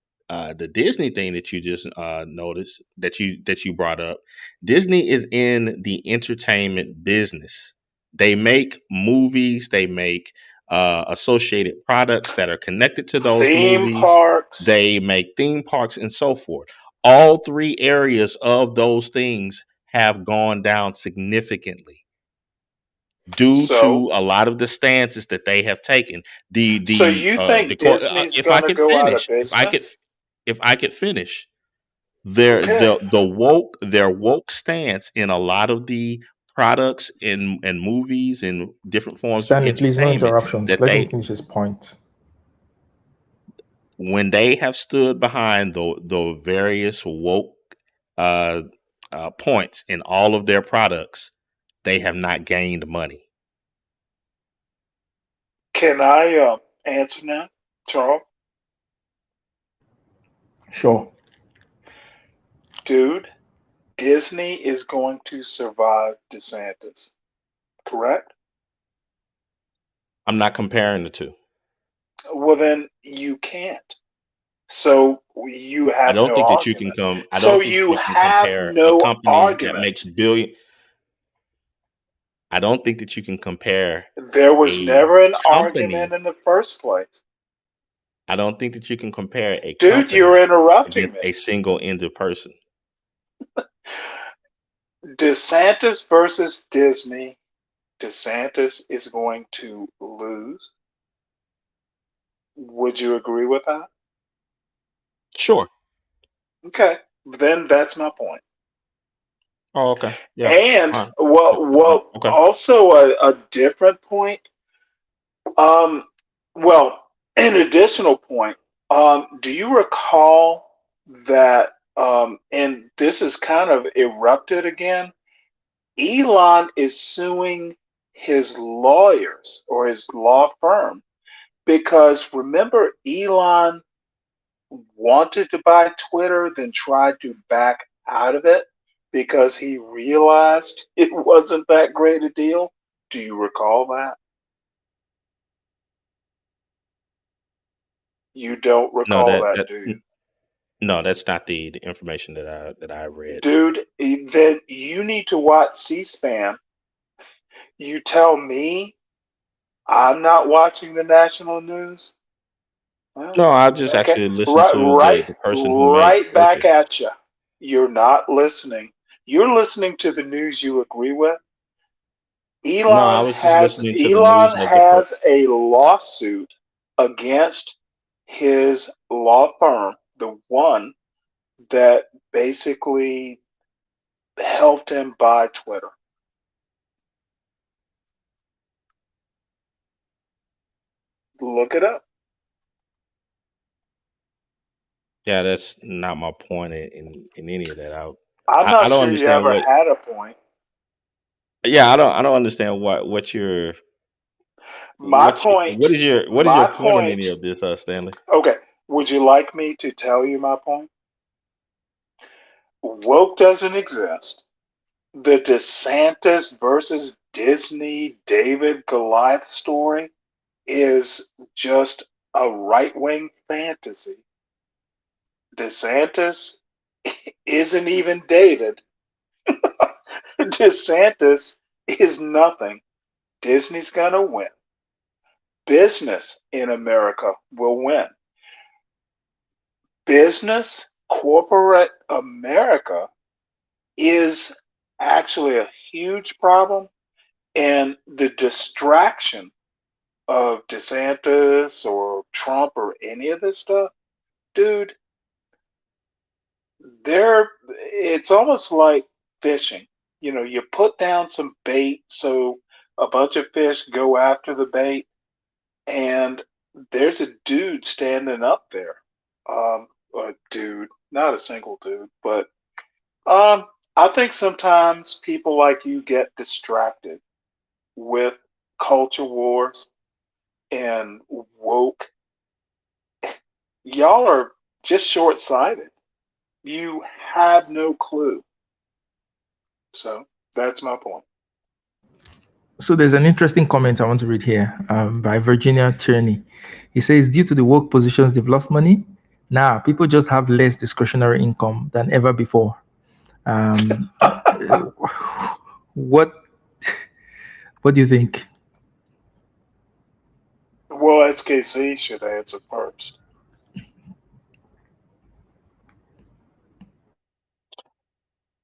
Disney thing that you just noticed, that you brought up, Disney is in the entertainment business. They make movies, they make associated products that are connected to those Theme movies. parks. They make theme parks and so forth. All three areas of those things have gone down significantly due So, to a lot of the stances that they have taken. so you think Disney's If I going to could go out of finish, business? if I could finish, Okay. their woke stance in a lot of the products and movies and different forms of Stanley, please, no entertainment, interruptions. that Let him they, finish his point. when they have stood behind the various woke uh, points in all of their products, they have not gained money. Can I answer now, Charles? Sure. Dude, Disney is going to survive DeSantis, correct? I'm not comparing the two. Well, then you can't. So you I have don't no think that you can argument. come. I So don't think you you can have compare a no company that makes argument. billion. I don't think that you can compare There was a never an argument company. in the first place. I don't think that you can compare a Dude, you're company interrupting against me. a single-ended person. DeSantis versus Disney. DeSantis is going to lose. Would you agree with that? Sure. Okay, then that's my point. Oh, okay. Yeah. And All right. Okay. also a different point. Um, well, an additional point. Do you recall that? And this is kind of erupted again. Elon is suing his lawyers or his law firm because remember, Elon wanted to buy Twitter, then tried to back out of it because he realized it wasn't that great a deal. Do you recall that? You don't No, recall that, do you? No, that's not the information that I read. Dude, then you need to watch C-SPAN. You tell me I'm not watching the national news? Well, No, I just okay. actually listened Right, to right, the person who made the right back purchase. at you. You're not listening. You're listening to the news you agree with. No, I was just listening to the news Elon of the has a lawsuit against his law firm, the one that basically helped him buy Twitter. Look it up. Yeah, that's not my point in any of that. I'm I not don't sure you understand ever what. had a point. Yeah, I don't understand what your My what point, is your my point in any point. of this, Stanley? Okay, would you like me to tell you my point? Woke doesn't exist. The DeSantis versus Disney David Goliath story is just a right wing fantasy. DeSantis isn't even David. DeSantis is nothing. Disney's going to win. Business in America will win. Business, corporate America is actually a huge problem. And the distraction of DeSantis or Trump or any of this stuff, dude, it's almost like fishing. You know, you put down some bait so a bunch of fish go after the bait, and there's a dude standing up there. A dude, not a single dude, but um, I think sometimes people like you get distracted with culture wars and woke. Y'all are just short sighted. You have no clue. So that's my point. So there's an interesting comment I want to read here by Virginia Tierney. He says, due to the work positions they've lost money, now people just have less discretionary income than ever before. Um, what what do you think? Well, SKC should answer first.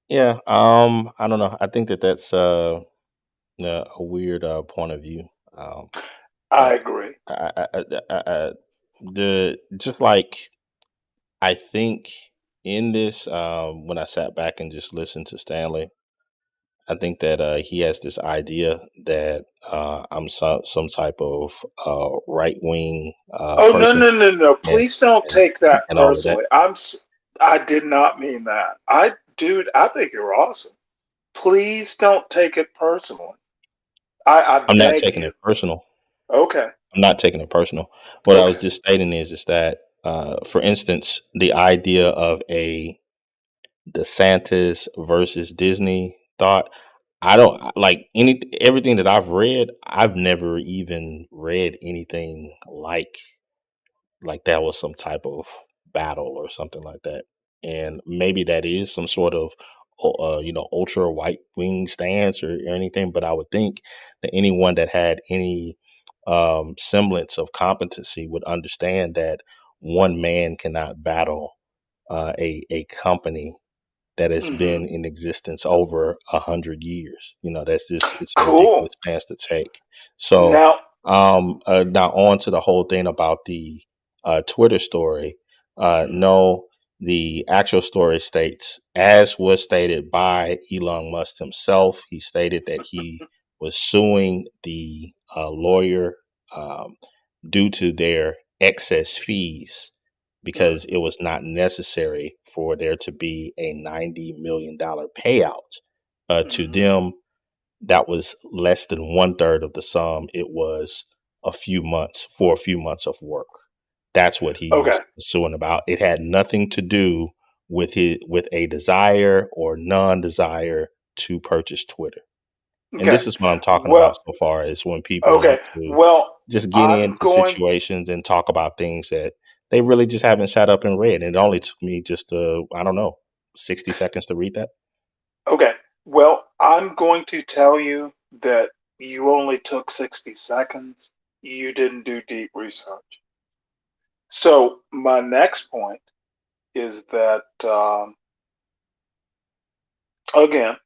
Yeah, I don't know. I think that's a weird point of view. I But agree. the just like I think in this, when I sat back and just listened to Stanley, I think that he has this idea that I'm some type of right wing Oh no person no no no! and, Please don't and take that and all of that. personally. I did not mean that. Dude, I think you're awesome. Please don't take it personally. I I'm not beg taking you. it personal. Okay. I'm not taking it personal. What I was Okay. just stating is that, for instance, the idea of a DeSantis versus Disney thought. I don't like everything that I've read. I've never even read anything like that was some type of battle or something like that. And maybe that is some sort of ultra white wing stance or anything. But I would think that anyone that had any semblance of competency would understand that one man cannot battle a company that has Mm-hmm. been in existence over 100 years. That's just it's a Cool. ridiculous stance to take. So Now. now on to the whole thing about the Twitter story. Mhm. No, the actual story states, as was stated by Elon Musk himself, he stated that he was suing the lawyer um, due to their excess fees because it Mhm. was not necessary for there to be a $90 million payout to Mhm. them. That was less than one third of the sum. It was a few months of work. That's what he Okay. was suing about. It had nothing to do with a desire or non-desire to purchase Twitter. And Okay. this is what I'm talking about Well. so far is when people Okay. want to Well, just get I'm into going. situations and talk about things that they really just haven't sat up and read. It only took me just, I don't know, 60 seconds to read that. Okay. Well, I'm going to tell you that you only took 60 seconds. You didn't do deep research. So, my next point is that, again,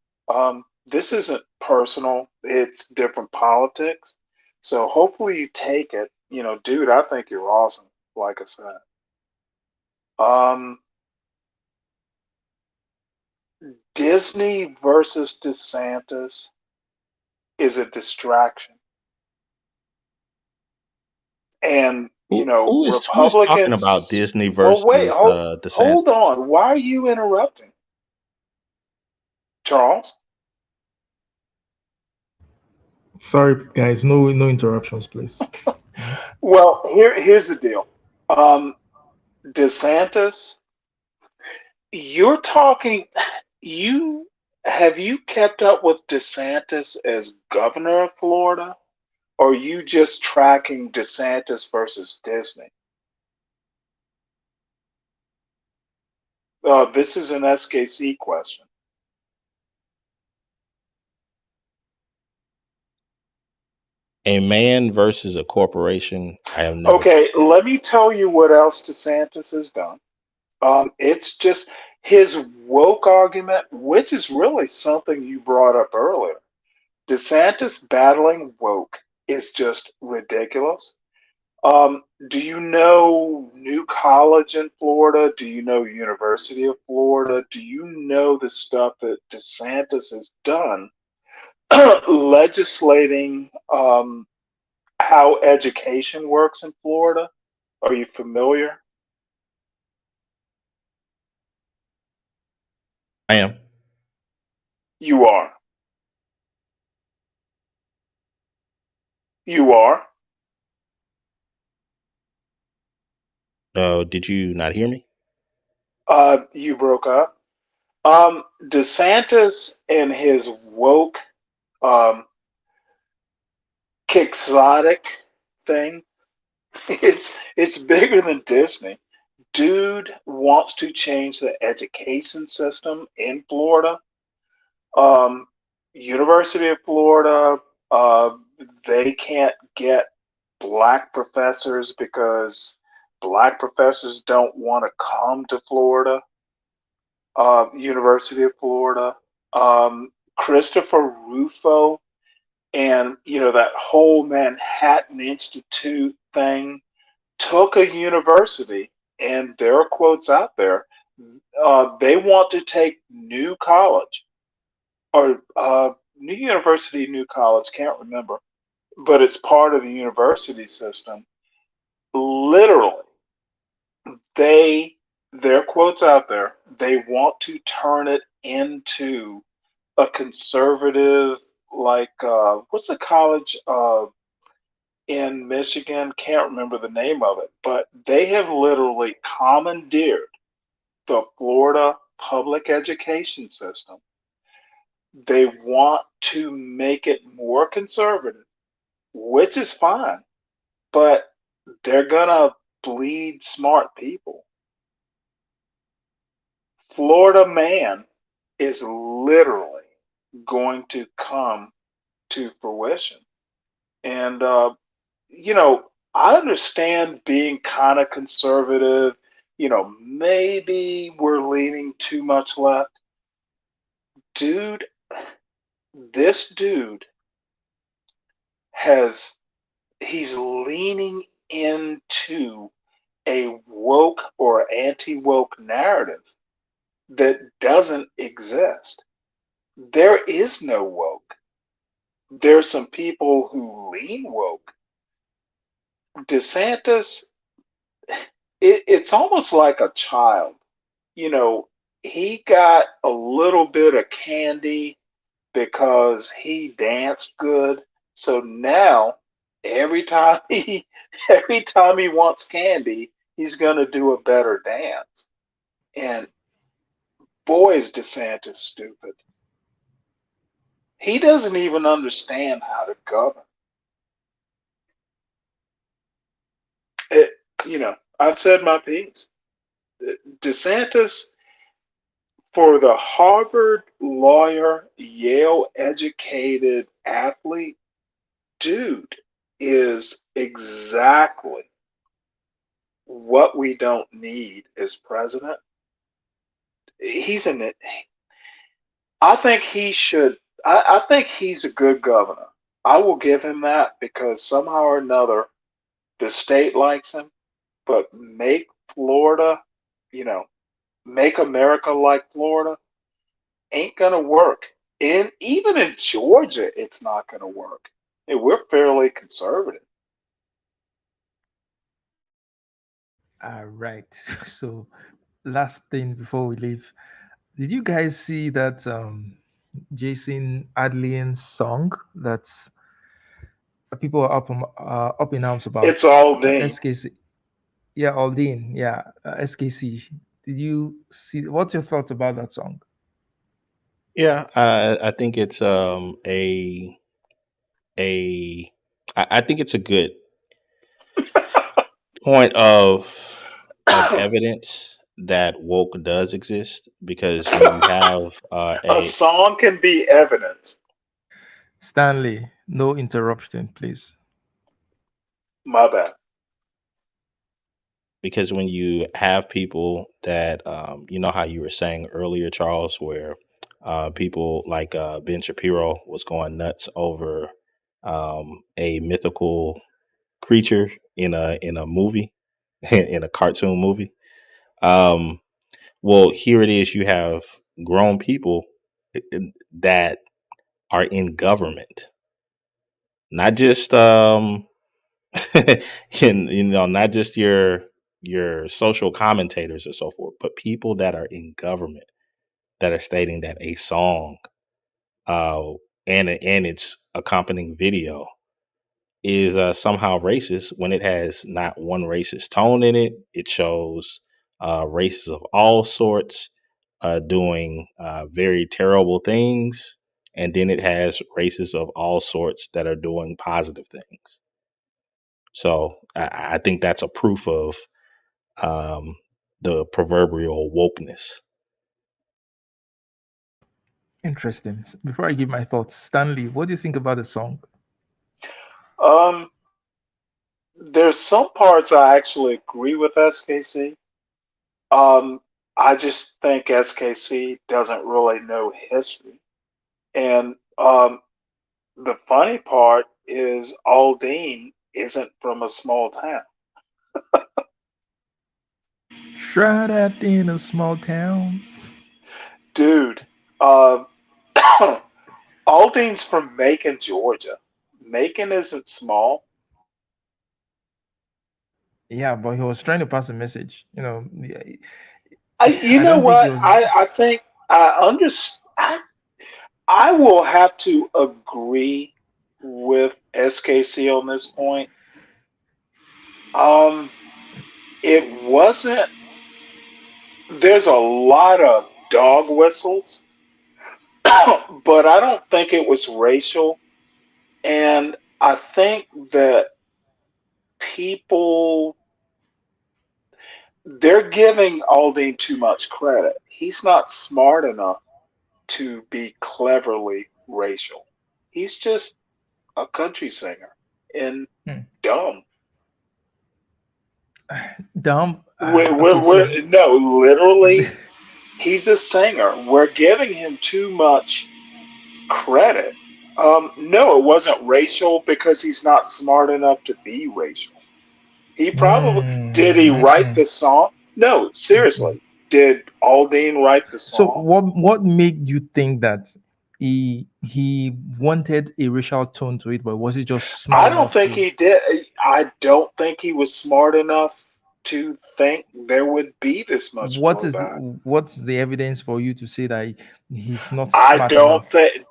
this isn't personal, it's different politics. So, hopefully, you take it. Dude, I think you're awesome, like I said. Um, Disney versus DeSantis is a distraction. And, Who is talking about Republicans. Disney Well, wait, versus hold DeSantis? on. Why are you interrupting, Charles? Sorry, guys. No interruptions, please. Well, here's the deal. Um, DeSantis, you're talking. You have you kept up with DeSantis as governor of Florida, or are you just tracking DeSantis versus Disney? This is an SKC question. A man versus a corporation. I have never. Okay, let me tell you what else DeSantis has done. It's just his woke argument, which is really something you brought up earlier. DeSantis battling woke is just ridiculous. Do you know New College in Florida? Do you know University of Florida? Do you know the stuff that DeSantis has done legislating how education works in Florida? Are you familiar? I am. You are. You are. Did you not hear me? You broke up. DeSantis and his woke um, quixotic thing. It's bigger than Disney. Dude wants to change the education system in Florida. Um, University of Florida, uh, they can't get black professors because black professors don't want to come to Florida. University of Florida, Christopher Rufo, and that whole Manhattan Institute thing took a university, and there are quotes out there. They want to take New College or New University, New College, can't remember, but it's part of the university system. Literally, they their quotes out there. They want to turn it into a conservative, like what's the college in Michigan? Can't remember the name of it, but they have literally commandeered the Florida public education system. They want to make it more conservative, which is fine, but they're gonna bleed smart people. Florida man is literally going to come to fruition. And, I understand being kind of conservative. Maybe we're leaning too much left. Dude, this dude has, he's leaning into a woke or anti woke narrative that doesn't exist. There is no woke. There's some people who lean woke. DeSantis, it's almost like a child. You know, he got a little bit of candy because he danced good. So now every time he every time he wants candy, he's gonna do a better dance. And boy is DeSantis stupid. He doesn't even understand how to govern. It, I've said my piece. DeSantis, for the Harvard lawyer, Yale educated athlete, dude, is exactly what we don't need as president. He's in it. I think he should. I think he's a good governor. I will give him that because somehow or another the state likes him. But make Florida, you know, make America like Florida ain't gonna work. And even in Georgia, it's not gonna work. And we're fairly conservative. Right. So, last thing before we leave, did you guys see that Jason Adlian's song that's people are up in arms about? It's all Dean. SKC, yeah, Aldine, yeah, SKC. Did you see? What's your thoughts about that song? Yeah, I think it's a I think it's a good point of evidence that woke does exist, because when you have A a song can be evidence. Stanley, no interruption, please. My bad. because when you have people that you know how you were saying earlier, Charles, where people like Ben Shapiro was going nuts over a mythical creature in a movie, in a cartoon movie. Um, well, here it is. You have grown people that are in government, not just not just your social commentators or so forth, but people that are in government that are stating that a song uh, and its accompanying video is somehow racist when it has not one racist tone in it. It shows races of all sorts doing very terrible things, and then it has races of all sorts that are doing positive things. So I think that's a proof of um, the proverbial wokeness. Interesting. Before I give my thoughts, Stanley, what do you think about the song? Um, there's some parts I actually agree with SKC. Um, I just think SKC doesn't really know history. And the funny part is Aldine isn't from a small town. Shroud out in a small town. Dude, um, Aldine's from Macon, Georgia. Macon isn't small. Yeah, but he was trying to pass a message. You I know don't think he what? was. I think I understand. I will have to agree with SKC on this point. Um, it wasn't. There's a lot of dog whistles, but I don't think it was racial. And I think that people they're giving Aldine too much credit. He's not smart enough to be cleverly racial. He's just a country singer and Hmm. dumb. Dumb. Okay, so We're no, literally, he's a singer. We're giving him too much credit. No, it wasn't racial because he's not smart enough to be racial. He probably did. He write mm-mm. the song? No, seriously. Did Aldine write the So song? what made you think that he wanted a racial tone to it, but was he just smart I don't enough think to? he did. I don't think he was smart enough to think there would be this much blowback. What's the evidence for you to say that he's not I smart don't enough? think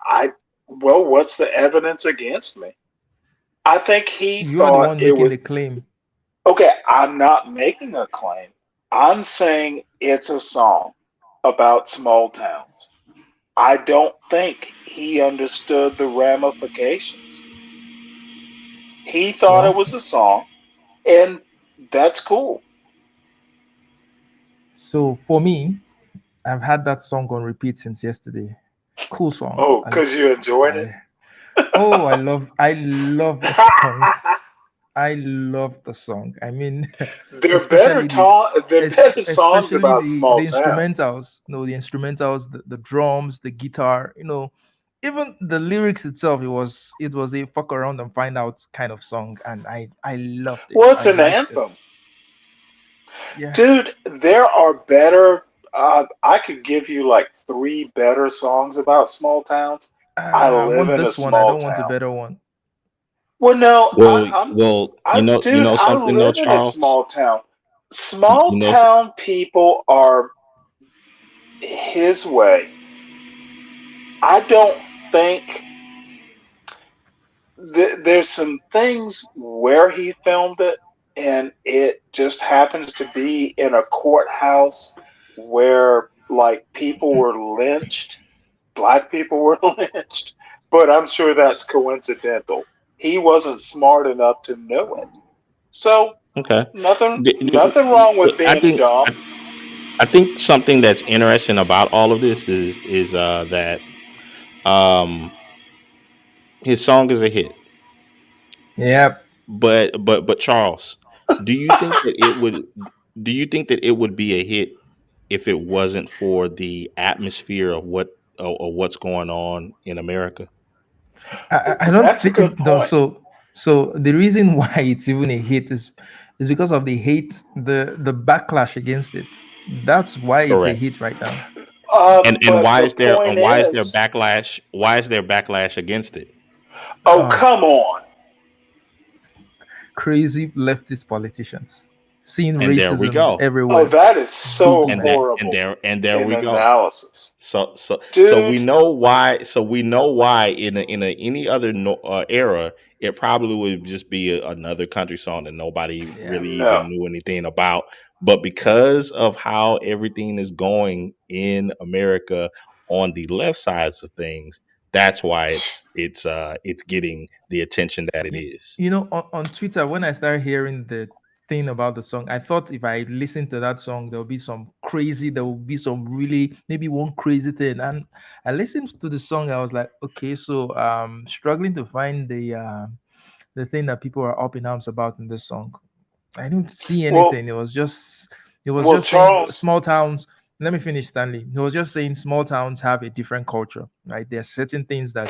I well, what's the evidence against me? I think he You are the thought one it making was the claim. okay. I'm not making a claim. I'm saying it's a song about small towns. I don't think he understood the ramifications. He thought it Well, was a song, and That's cool. So for me, I've had that song on repeat since yesterday. Cool song. Oh, because you enjoyed it? I oh, I love the song. I love the song. I mean, especially They're better songs especially about the small towns. instrumentals. No, the instrumentals, the drums, the guitar. Even the lyrics itself. It was a fuck around and find out kind of song, and I loved it. Well, it's I an liked it. anthem. Yeah. Dude, there are better. I could give you like three better songs about small towns. I I live want in a this one. I small don't want a town. better one. Well, no, Well, you dude, know I something though, live in a Charles. small town. You Small know, town people are his way. I don't think there's some things where he filmed it, and it just happens to be in a courthouse where like people were lynched, black people were lynched, but I'm sure that's coincidental. He wasn't smart enough to know it. So okay. nothing wrong with I being think dumb. I think something that's interesting about all of this is that um his song is a hit. Yep. But Charles, do you think that it would do you think that it would be a hit if it wasn't for the atmosphere of what's going on in America? I don't That's a think good no. point. So the reason why it's even a hit is because of the hate, the backlash against it. That's why it's a Correct. hit right now. And But why the is there point and why is there is, backlash? Why is there backlash against it? oh, Um, come on. Crazy leftist politicians seeing And there we racism go. Oh, everywhere. that is so Boogeyman. horrible And there in we go. analysis. So we Dude, know why. So we know why any other era, it probably would just be another country song that nobody Yeah. really no. even knew anything about. But because of how everything is going in America on the left sides of things, that's why it's getting the attention that it You, is. on Twitter, when I started hearing the thing about the song, I thought if I listen to that song, there will be some really, maybe one crazy thing. And I listened to the song, I was like, okay, so struggling to find the thing that people are up in arms about in this song. I didn't see Well, anything. It was just saying Charles, small towns. Let me finish, Stanley. He was just saying small towns have a different culture, right? There are certain things that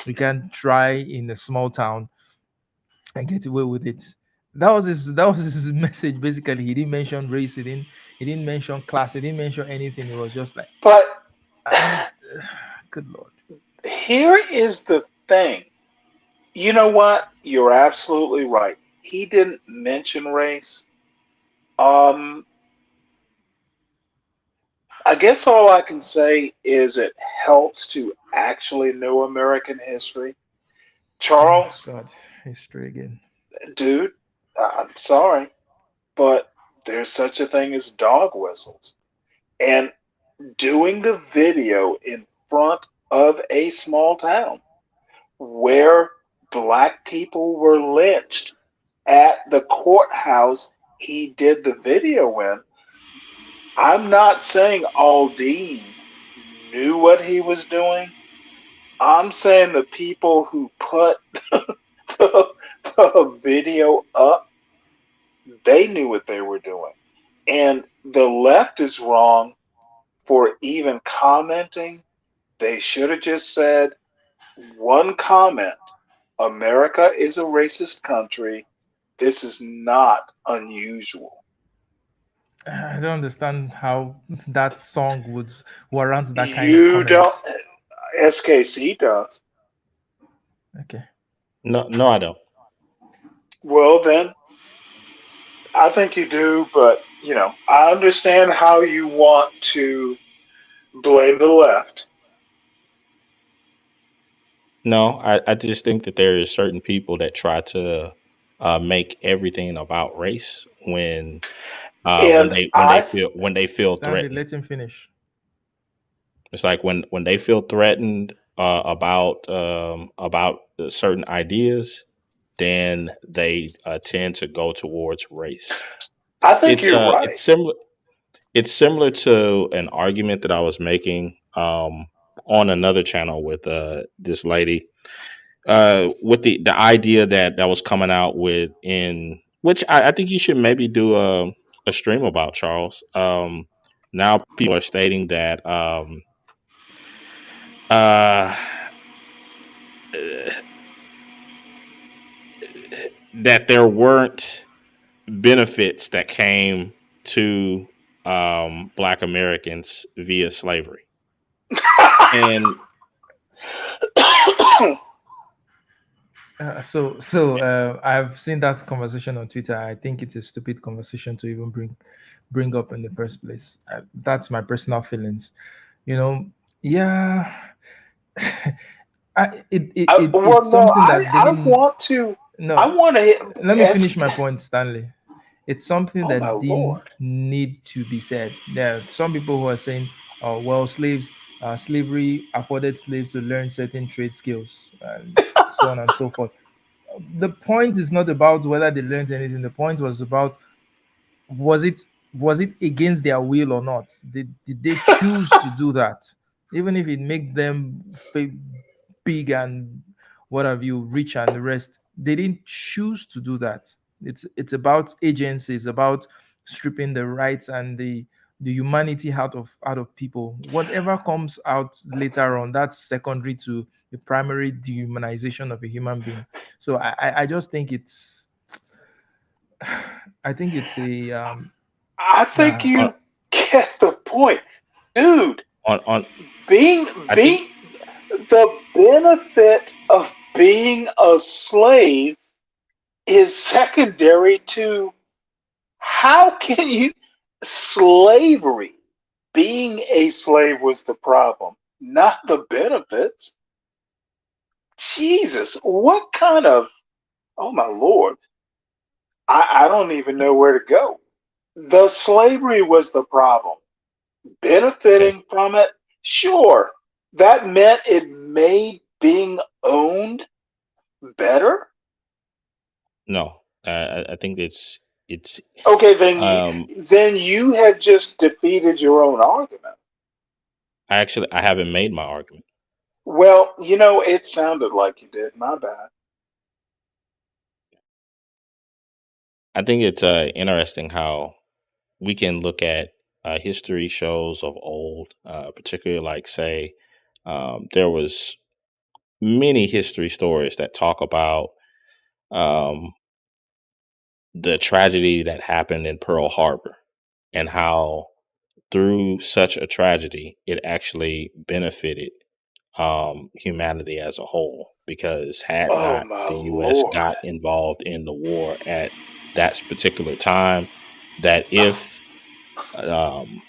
we can try in a small town and get away with it. That was his message basically. He didn't mention race. He didn't mention class. He didn't mention anything. It was just like, but and good lord. here is the thing. You know what? You're absolutely right. He didn't mention race. Um, I guess all I can say is it helps to actually know American history. Oh Charles, god, history again. dude, I'm sorry, but there's such a thing as dog whistles. And doing the video in front of a small town where black people were lynched at the courthouse he did the video in, I'm not saying Aldean knew what he was doing. I'm saying the people who put the, the video up, they knew what they were doing. And the left is wrong for even commenting. They should have just said one comment: America is a racist country. This is not unusual. I don't understand how that song would warrant that kind of You don't, comment. SKC does. Okay. No, I don't. Well, then, I think you do, but, I understand how you want to blame the left. No, I just think that there is certain people that try to make everything about race And when they feel Stanley, threatened. let him finish. It's like when they feel threatened about certain ideas, then they tend to go towards race. I think It's you're right. it's similar. It's similar to an argument that I was making on another channel with this lady with the idea that was coming out with in which I think you should maybe do a stream about, Charles. Now people are stating that uh, that there weren't benefits that came to Black Americans via slavery, and I've seen that conversation on Twitter. I think it's a stupid conversation to even bring up in the first place. That's my personal feelings. You know, yeah, Well, it's no, something that I didn't. want to. I No, want to let me ask. finish my point, Stanley. It's something Oh my that didn't lord! need to be said. There are some people who are saying, "Oh, well, slavery afforded slaves to learn certain trade skills, and so on and so forth." The point is not about whether they learned anything. The point was about was it was it against their will or not? Did they choose to do that? Even if it make them big and what have you, rich and the rest, they didn't choose to do that. It's about agency. It's about stripping the rights and the humanity out of people. Whatever comes out later on, that's secondary to the primary dehumanization of a human being. So I just think it's I think it's a I think uh, on you get the point, dude. on Being I think being the benefit of being a slave is secondary to how can you slavery. Being a slave was the problem, not the benefits. Jesus, what kind of, oh my lord, I don't even know where to go. The slavery was the problem. okay. Benefiting from it, sure, that meant it made being owned better. No, I think it's Okay, um then you have just defeated your own argument. I haven't made my argument. Well, it sounded like you did. My bad. I think it's interesting how we can look at history shows of old, particularly like say there was many history stories that talk about um, the tragedy that happened in Pearl Harbor and how through such a tragedy it actually benefited humanity as a whole because had Oh not my the U.S. lord. got involved in the war at that particular time, that if um,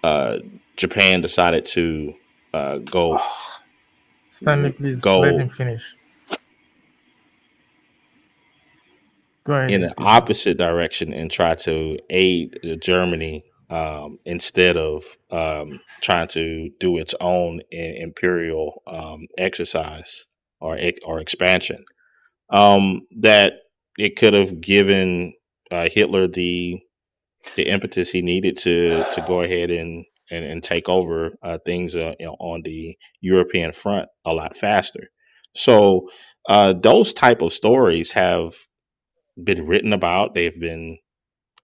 uh, Japan decided to go Stanley, please let him go finish. Go ahead, in an excuse me. opposite direction and try to aid Germany instead of trying to do its own imperial exercise or expansion. That it could have given Hitler the impetus he needed to go ahead and take over things on the European front a lot faster. So those type of stories have been written about. They've been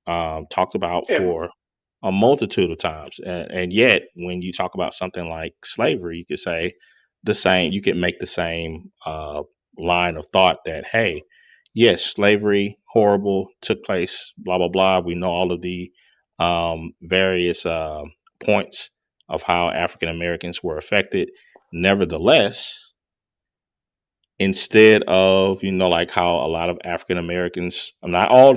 talked about And for a multitude of times, and yet when you talk about something like slavery, you could say the same. You could make the same line of thought that hey, yes, slavery horrible took place. Blah blah blah. We know all of the various points of how African Americans were affected. Nevertheless, instead of like how a lot of African Americans, not all,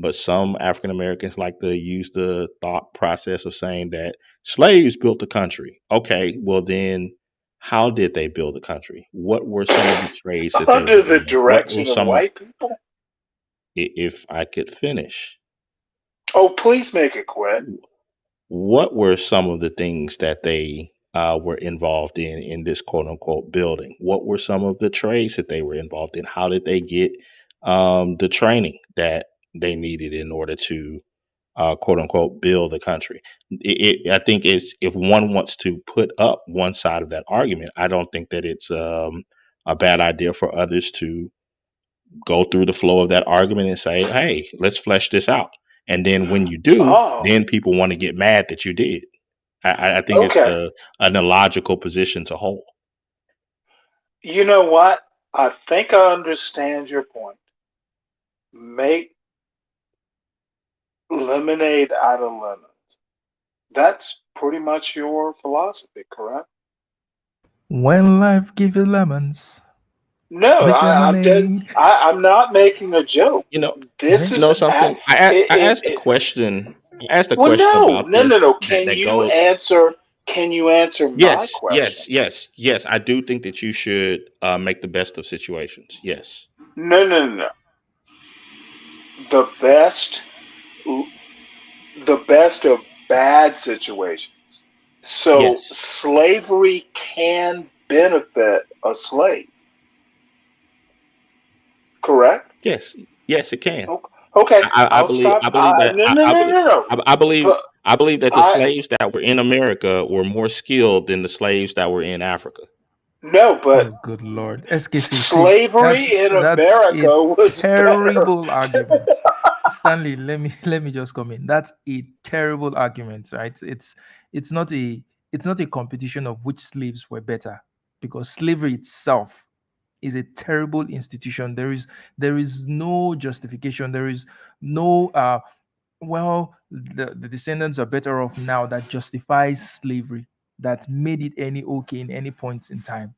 but some African Americans like to use the thought process of saying that slaves built the country. Okay, well then how did they build the country? What were some of the trades that they under were the in? What were direction of some of, white people. if I could finish, Oh, please make it quick. what were some of the things that they were involved in this quote unquote building? What were some of the trades that they were involved in? How did they get the training that they needed in order to quote unquote build the country? I think it's, if one wants to put up one side of that argument, I don't think that it's a bad idea for others to go through the flow of that argument and say, hey, let's flesh this out. And then when you do, Oh, then people want to get mad that you did. I think it's okay. an illogical position to hold. You know what? I think I understand your point. Make lemonade out of lemons. That's pretty much your philosophy, correct? When life give you lemons, No, make lemonade. I'm not making a joke. You know, This you know is something. I it, asked a it, question. I asked a well, question no, about no, this no, no. that goes. Can you answer my Yes, question? yes, yes, yes. I do think that you should make the best of situations. Yes, No, no, no, no. The best, the best of bad situations. So yes, slavery can benefit a slave, correct? yes, yes. It can. Okay, I I'll believe. stop. I believe that. No, no, no, no, no. I believe. But I believe that the I slaves that were in America were more skilled than the slaves that were in Africa. no, but Oh, good Lord. SKC, see, slavery in that's a America was better. terrible argument. Stanley, let me just come in. That's a terrible argument, right? It's not a it's not a competition of which slaves were better, because slavery itself is a terrible institution. There is no justification. There is no well, the descendants are better off now, that justifies slavery, that made it any okay in any point in time.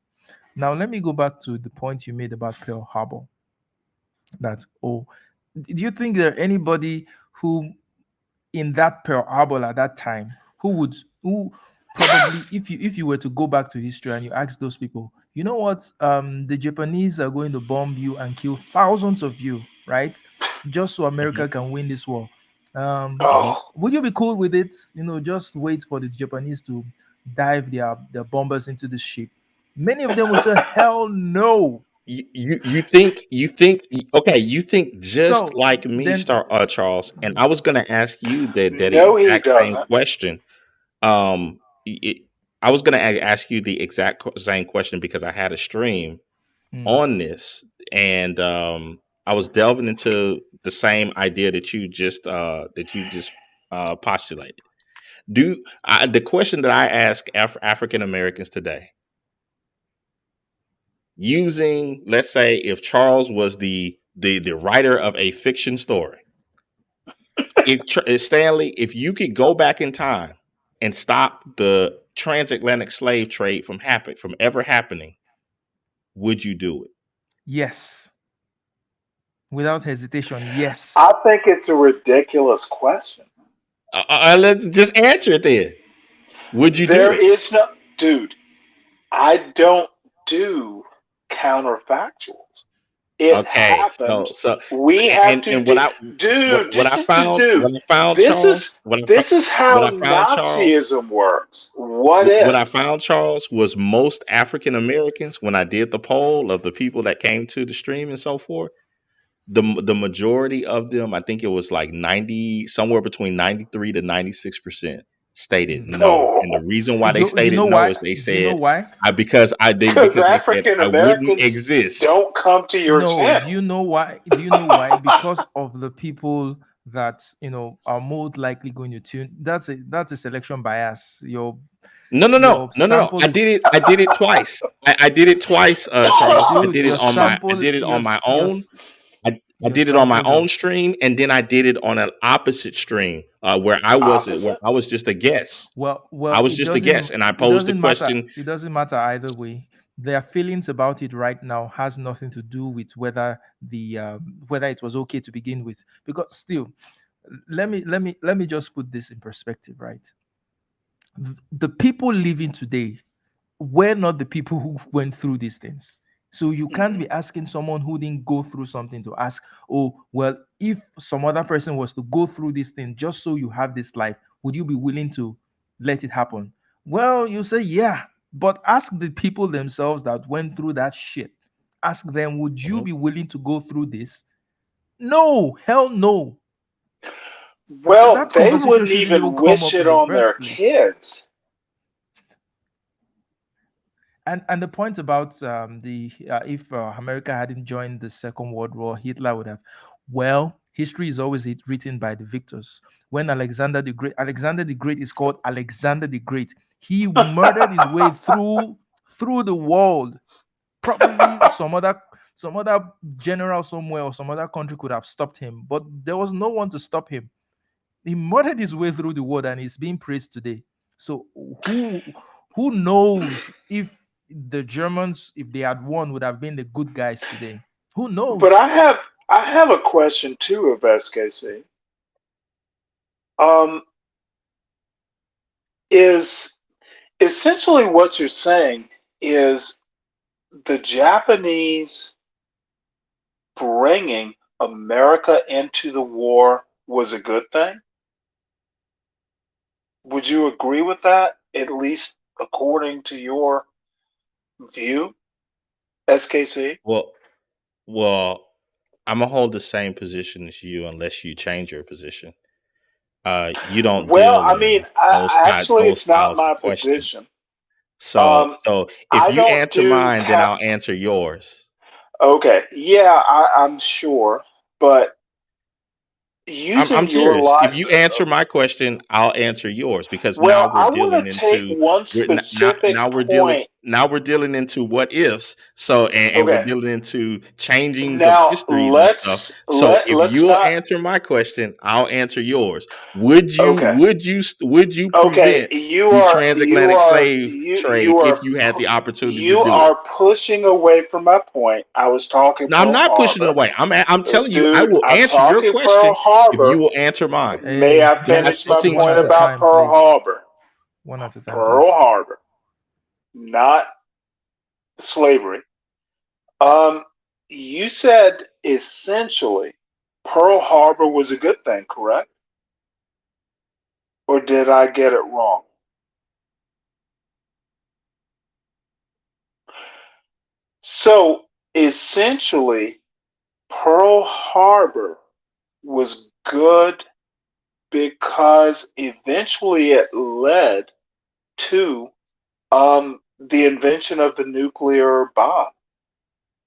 Now, let me go back to the point you made about Pearl Harbor. That, oh, do you think there anybody who in that Pearl Harbor at that time who probably, if you were to go back to history and you ask those people, you know what, the Japanese are going to bomb you and kill thousands of you, right, just so Hmm. America can win this war. Hmm. Oh, Would you be cool with it? Just wait for the Japanese to dive their bombers into the ship. Many of them will say, hell no. You think okay, you think just So like me, then, Star Charles, and I was gonna ask you that no, he exact same doesn't. question. Um, it, I was gonna ask you the exact same question because I had a stream hmm, on this, and I was delving into the same idea that you just postulated. The question that I ask African Americans today, using, let's say, if Charles was the writer of a fiction story, if Stanley, if you could go back in time and stop the transatlantic slave trade from ever happening, would you do it? yes, without hesitation, yes. I think it's a ridiculous question. Let's just answer it then. Would you do There it? is no, dude. I don't do counterfactuals. It Okay, happened. so We have to and do, dude, what dude. I found This Charles is this is what how I found Charles Nazism works. What what I ifs? found Charles was most African Americans, when I did the poll of the people that came to the stream and so forth, the majority of them, I think it was like 90, somewhere between 93 to 96% stated Hmm. no. And the Oh, reason why they You stated know no why? is they Do you know said why? because because they said African I wouldn't Americans exist. don't come to your No, do channel. you know why? Do you know why? Because of the people that are more likely going to tune. That's a selection bias. No, no, no, Your no, no, no. sample is, I did it twice. I did it twice, Charles. dude. Your I sample, did it on my own. I your did it on my sample own is, stream, and then I did it on an opposite stream where Opposite. I was just a guest. I well, was it just a doesn't guest, and I it posed the doesn't matter. question. It doesn't matter either way. Their feelings about it right now has nothing to do with whether it was okay to begin with. Because still, let me just put this in perspective, right? The people living today were not the people who went through these things. So you can't Mhm. be asking someone who didn't go through something to ask, oh, well, if some other person was to go through this thing just so you have this life, would you be willing to let it happen? Well, you say, yeah, but ask the people themselves that went through that shit. Ask them, would you Mhm. be willing to go through this? No, hell no. Well, That they conversation wouldn't shouldn't even even come wish up in it the on their first place. kids. And the point about the if America hadn't joined the Second World War, Hitler would have. Well, history is always written by the victors. When Alexander the Great is called Alexander the Great. He murdered his way through the world. Probably some other general somewhere or some other country could have stopped him, but there was no one to stop him. He murdered his way through the world and he's being praised today. So who knows if the Germans, if they had won, would have been the good guys today? Who But knows? I have a question too of SKC. Um, is essentially what you're saying is the Japanese bringing America into the war was a good thing? Would you agree with that, at least according to your view, SKC? Well, well, I'm gonna hold the same position as you unless you change your position. You don't Well, deal I mean, in actually, those it's not styles of my question. position. So, Um, if I you don't answer do mine, then cap. I'll answer yours. Okay, yeah, I'm sure, but I'm using your serious. life. If you answer my question, I'll answer yours because now Well, we're I want dealing to take into one now specific we're dealing point. into what ifs. So and we're Okay, dealing into changings of now histories and stuff. So if let's you'll not. answer my question, I'll answer yours. Okay, Would you okay, prevent the transatlantic slave you trade if are you had the opportunity to you do it? are pushing away from my point. I was talking No, I'm Pearl not pushing it Harbor. away. I'm telling you, I Dude, will I'm answer your talking Pearl question if you Harbor. will answer mine. May Hey, I finish my one point at a about time, Pearl please. Harbor? One at a time, Pearl please. Harbor, not slavery. Um, you said essentially Pearl Harbor was a good thing, correct? Or did I get it wrong? So essentially, Pearl Harbor was good because eventually it led to the invention of the nuclear bomb.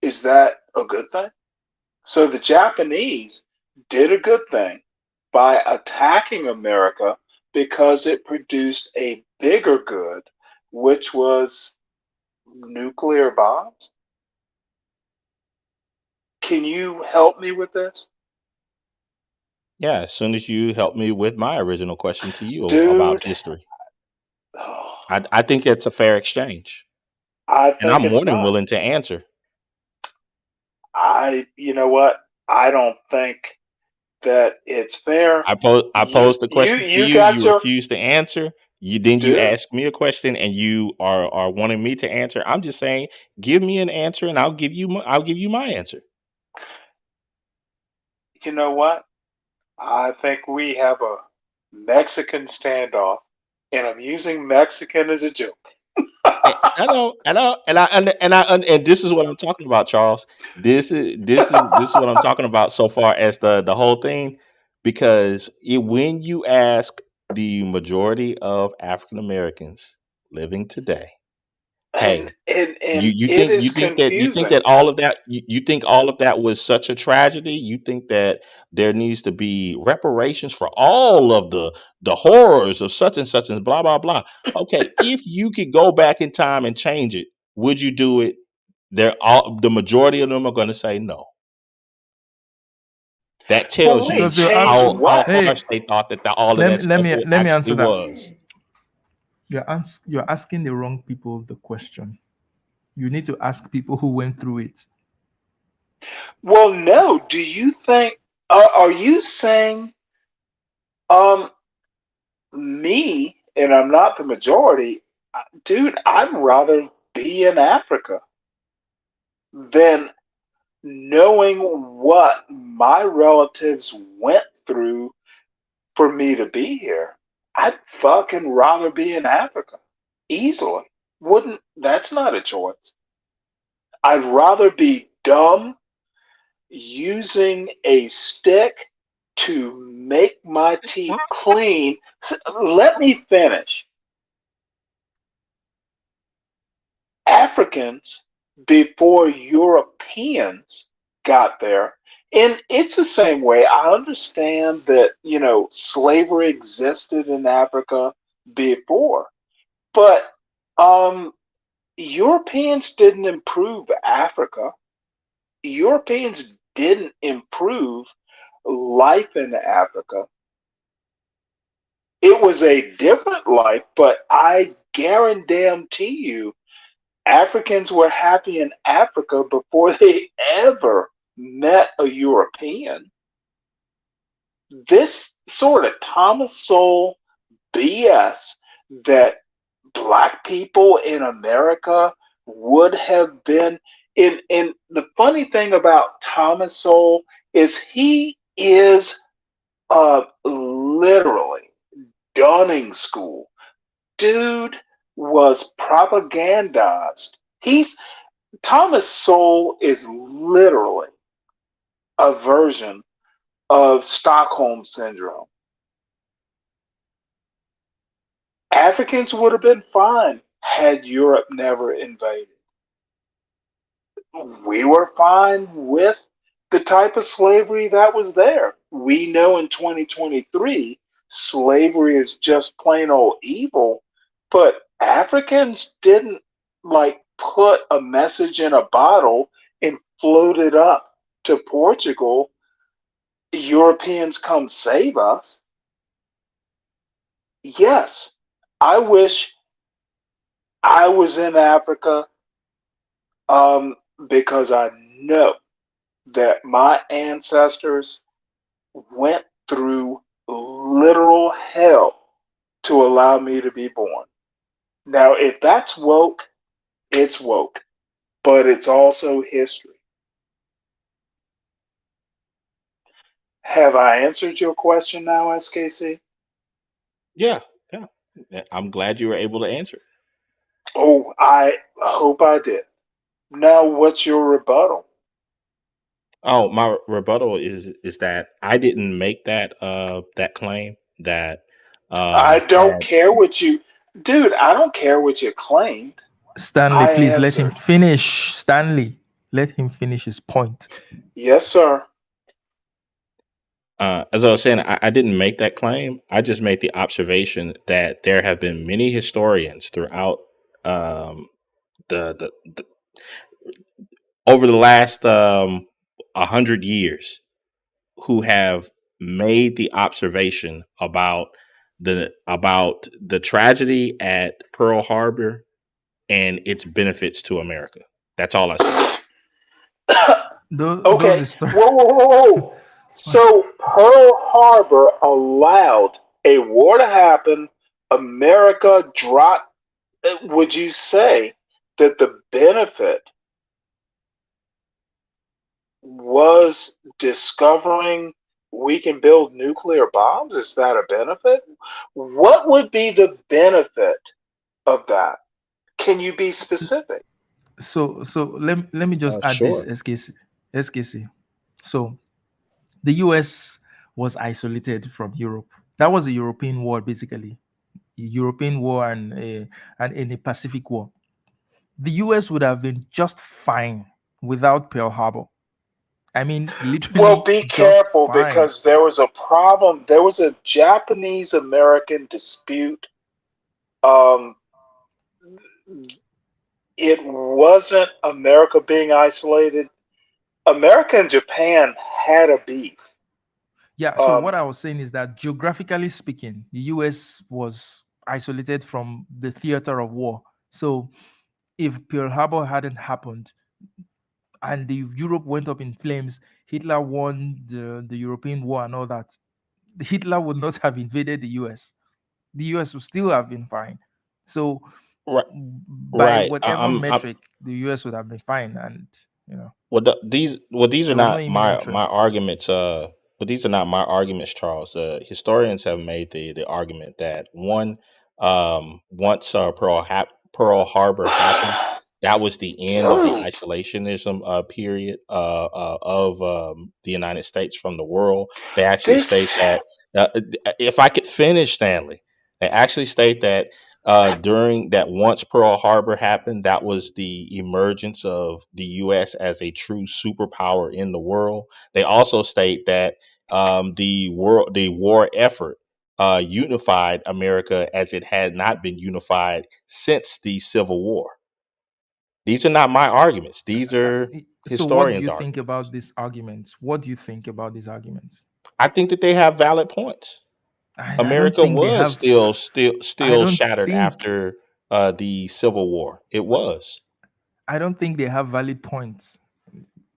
Is that a good thing? So the Japanese did a good thing by attacking America because it produced a bigger good, which was nuclear bombs. Can you help me with this? Yeah, as soon as you help me with my original question to you about Dude, history, oh, I think it's a fair exchange, I and think I'm it's more than not. willing to answer. You know what? I don't think that it's fair. I posed the question to You you. got You your refuse to answer. You dude. ask me a question, and you are wanting me to answer. I'm just saying, give me an answer, and I'll give you my answer. You know what? I think we have a Mexican standoff, and I'm using Mexican as a joke. I know, and this is what I'm talking about, Charles. This is what I'm talking about so far as the whole thing, because when you ask the majority of African Americans living today, and hey, and it is you think confusing. that all of that you think all of that was such a tragedy? You think that there needs to be reparations for all of the horrors of such and such and blah blah blah? Okay, if you could go back in time and change it, would you do it? The majority of them are going to say no. That Well, tells you wait, Because you're change asking, how what? harsh hey, they thought that all of let that me let stuff me let me actually answer that. was. You're asking the wrong people the question. You need to ask people who went through it. Well, no. Do you think? Are you saying um me? And I'm not the majority, dude. I'd rather be in Africa than knowing what my relatives went through for me to be here. I'd fucking rather be in Africa. easily. Wouldn't That's not a choice. I'd rather be dumb using a stick to make my teeth clean. Let me finish. Africans, before Europeans got there, and it's the same way. I understand that, slavery existed in Africa before, but um, Europeans didn't improve Africa. Europeans didn't improve life in Africa. It was a different life, but I guarantee you, Africans were happy in Africa before they ever met a European. This sort of Thomas Sowell BS that black people in America would have been in the funny thing about Thomas Sowell is he is literally Dunning School. Dude was propagandized. He's Thomas Sowell is literally a version of Stockholm syndrome. Africans would have been fine had Europe never invaded. We were fine with the type of slavery that was there. We know in 2023 slavery is just plain old evil, but Africans didn't like put a message in a bottle and float it up to Portugal. Europeans come save us. Yes, I wish I was in Africa, um, because I know that my ancestors went through literal hell to allow me to be born. Now, if that's woke, it's woke, but it's also history. Have I answered your question now, SKC? Yeah, yeah. I'm glad you were able to answer. Oh, I hope I did. Now, what's your rebuttal? Oh, my rebuttal is that I didn't make that claim that I don't that care what you, dude, I don't care what you claimed. Stanley, I please let him answered. finish. Stanley, let him finish his point. Yes, sir. as I was saying, I didn't make that claim. I just made the observation that there have been many historians throughout um, the over the last 100 years who have made the observation about the tragedy at Pearl Harbor and its benefits to America. That's all I said. Those Okay. is story. Whoa, whoa, whoa, whoa. So Pearl Harbor allowed a war to happen. America dropped. Would you say that the benefit was discovering we can build nuclear bombs? Is that a benefit? What would be the benefit of that? Can you be specific? So let me just add this, Sure. SKC. So the US was isolated from Europe. That was a European war, basically. European war and in a Pacific war. The US would have been just fine without Pearl Harbor. I mean, Well, literally be just careful fine. because there was a problem. There was a Japanese American dispute. Um, it wasn't America being isolated. America and Japan had a beef. Yeah, so Um, what I was saying is that geographically speaking, the US was isolated from the theater of war. So if Pearl Harbor hadn't happened and the Europe went up in flames, Hitler won the European war and all that, Hitler would not have invaded the US. The US would still have been fine. So Right. by Right. whatever metric, the US would have been fine. And you know, These are there was no not imminent my threat. arguments. But these are not my arguments, Charles. Historians have made the argument that one, once Pearl Harbor happened, that was the end of the Dude, isolationism period of the United States from the world. They actually state this, that, if I could finish, Stanley, they actually state that during that, once Pearl Harbor happened, that was the emergence of the U.S. as a true superpower in the world. They also state that the war effort unified America as it had not been unified since the Civil War. These are not my arguments. These are So, what do historians' you think arguments. about these arguments? What do you think about these arguments? I think that they have valid points. I don't America think they was have. I still don't shattered think. after the Civil War. It was. I don't think they have valid points.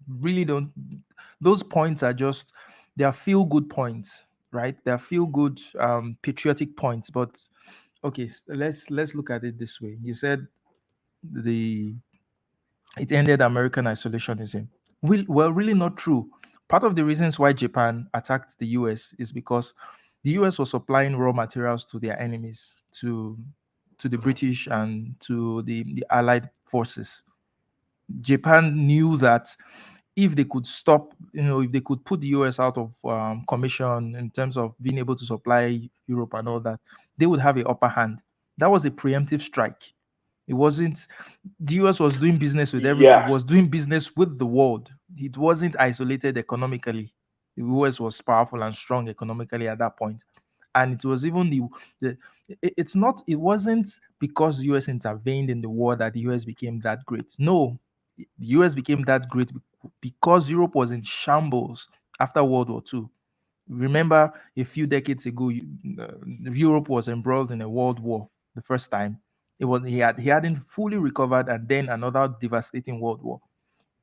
Really don't. Those points are just, they are feel good points, right? They are feel good patriotic points. But okay, let's look at it this way. You said the it ended American isolationism. Well, really not true. Part of the reasons why Japan attacked the US is because the US was supplying raw materials to their enemies, to the British and to the Allied forces. Japan knew that if they could stop, if they could put the US out of commission in terms of being able to supply Europe and all that, they would have a upper hand. That was a preemptive strike. It wasn't, the US was doing business with yes. was doing business with the world. It wasn't isolated economically. The US was powerful and strong economically at that point. And it was even the it's not, it wasn't because the US intervened in the war that the US became that great. No, the US became that great because Europe was in shambles after World War II. Remember, a few decades ago, Europe was embroiled in a world war the first time. It was, he hadn't fully recovered, and then another devastating world war.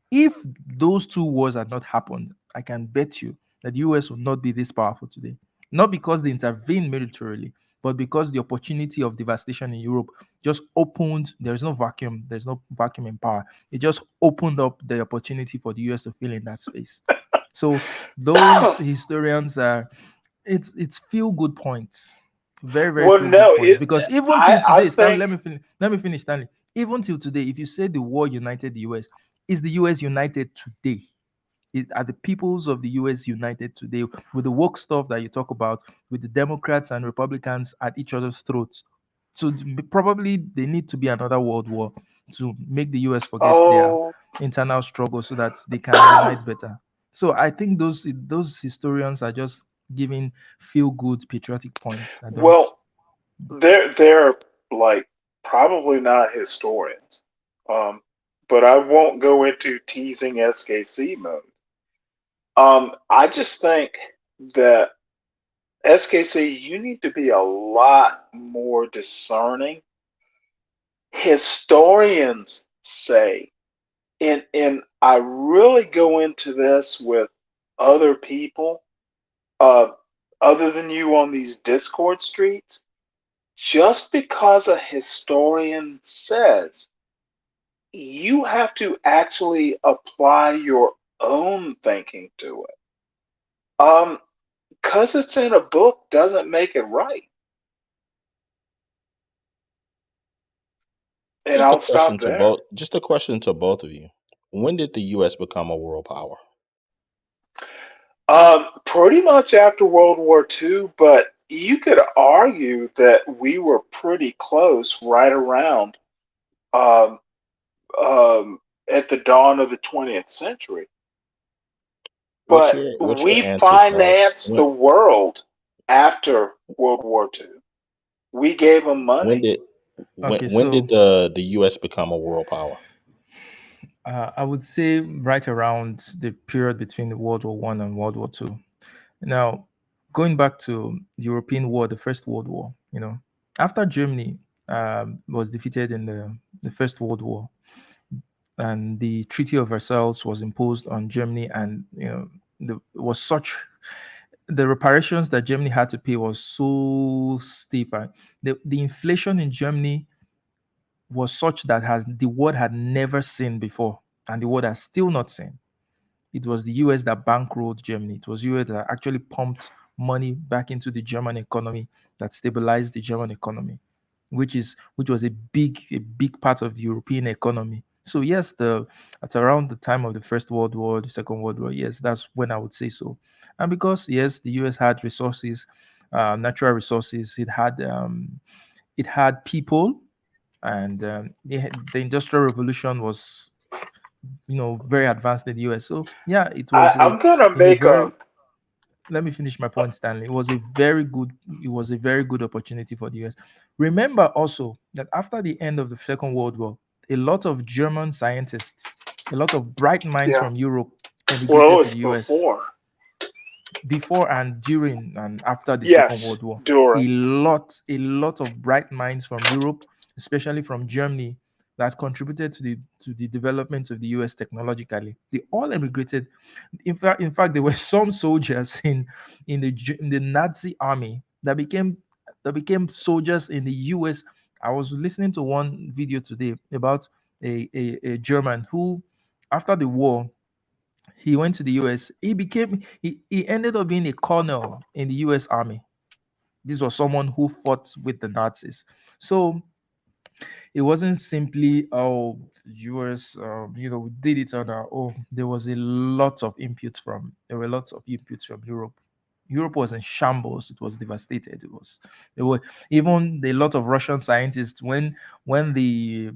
If those two wars had not happened, I can bet you that the US would not be this powerful today. Not because they intervened militarily, but because the opportunity of devastation in Europe just opened. There's no vacuum. There's no vacuum in power. It just opened up the opportunity for the US to fill in that space. So those historians are, it's feel good points, very very Well, feel good no, points, because even till I today, Stanley, think, let me finish, Stanley. Even till today, if you say the war united the US, is the US united today? Are the peoples of the US united today with the woke stuff that you talk about, with the Democrats and Republicans at each other's throats? So probably they need to be another world war to make the US forget their oh, internal struggle so that they can unite better. So I think those historians are just giving feel good patriotic points that don't. well, they're like probably not historians, um, but I won't go into teasing SKC mode. I just think that SKC, you need to be a lot more discerning. Historians say, and I really go into this with other people, uh, other than you on these Discord streets. Just because a historian says, you have to actually apply your own thinking to it. Because it's in a book doesn't make it right. And Just a I'll question stop to there. both. Just a question to both of you. When did the U.S. become a world power? Pretty much after World War II, but you could argue that we were pretty close right around um, at the dawn of the 20th century. But What's your we answer, Charles? financed the world after World War II. We gave them When money. did Okay, when did so the U.S. become a world power? I would say right around the period between World War One and World War Two. Now, going back to the European War, the First World War, after Germany was defeated in the First World War, and the Treaty of Versailles was imposed on Germany, and was such, the reparations that Germany had to pay was so steep, and the inflation in Germany was such that has the world had never seen before, and the world has still not seen. It was the US that bankrolled Germany. It was US that actually pumped money back into the German economy, that stabilized the German economy. which was a big part of the European economy. So yes, the at around the time of the First World War, the Second World War, yes, that's when I would say so. And because yes, the US had resources, natural resources, it had people, and the Industrial Revolution was very advanced in the US. So yeah, it was I'm gonna a make a. very let me finish my point, Stanley. It was a very good opportunity for the US. Remember also that after the end of the Second World War, a lot of German scientists, a lot of bright minds Yeah. from Europe Well, emigrated to it's the US before. before and during and after the Second Yes, World War. during. A lot of bright minds from Europe, especially from Germany, that contributed to the development of the US technologically. They all emigrated. In fact, there were some soldiers in the Nazi army that became soldiers in the US. I was listening to one video today about a German who, after the war, he went to the US. He ended up being a colonel in the US Army. This was someone who fought with the Nazis. So it wasn't simply, oh, US did it on our own. There were lots of inputs from Europe. Europe was in shambles. It was devastated. There were even a lot of Russian scientists when the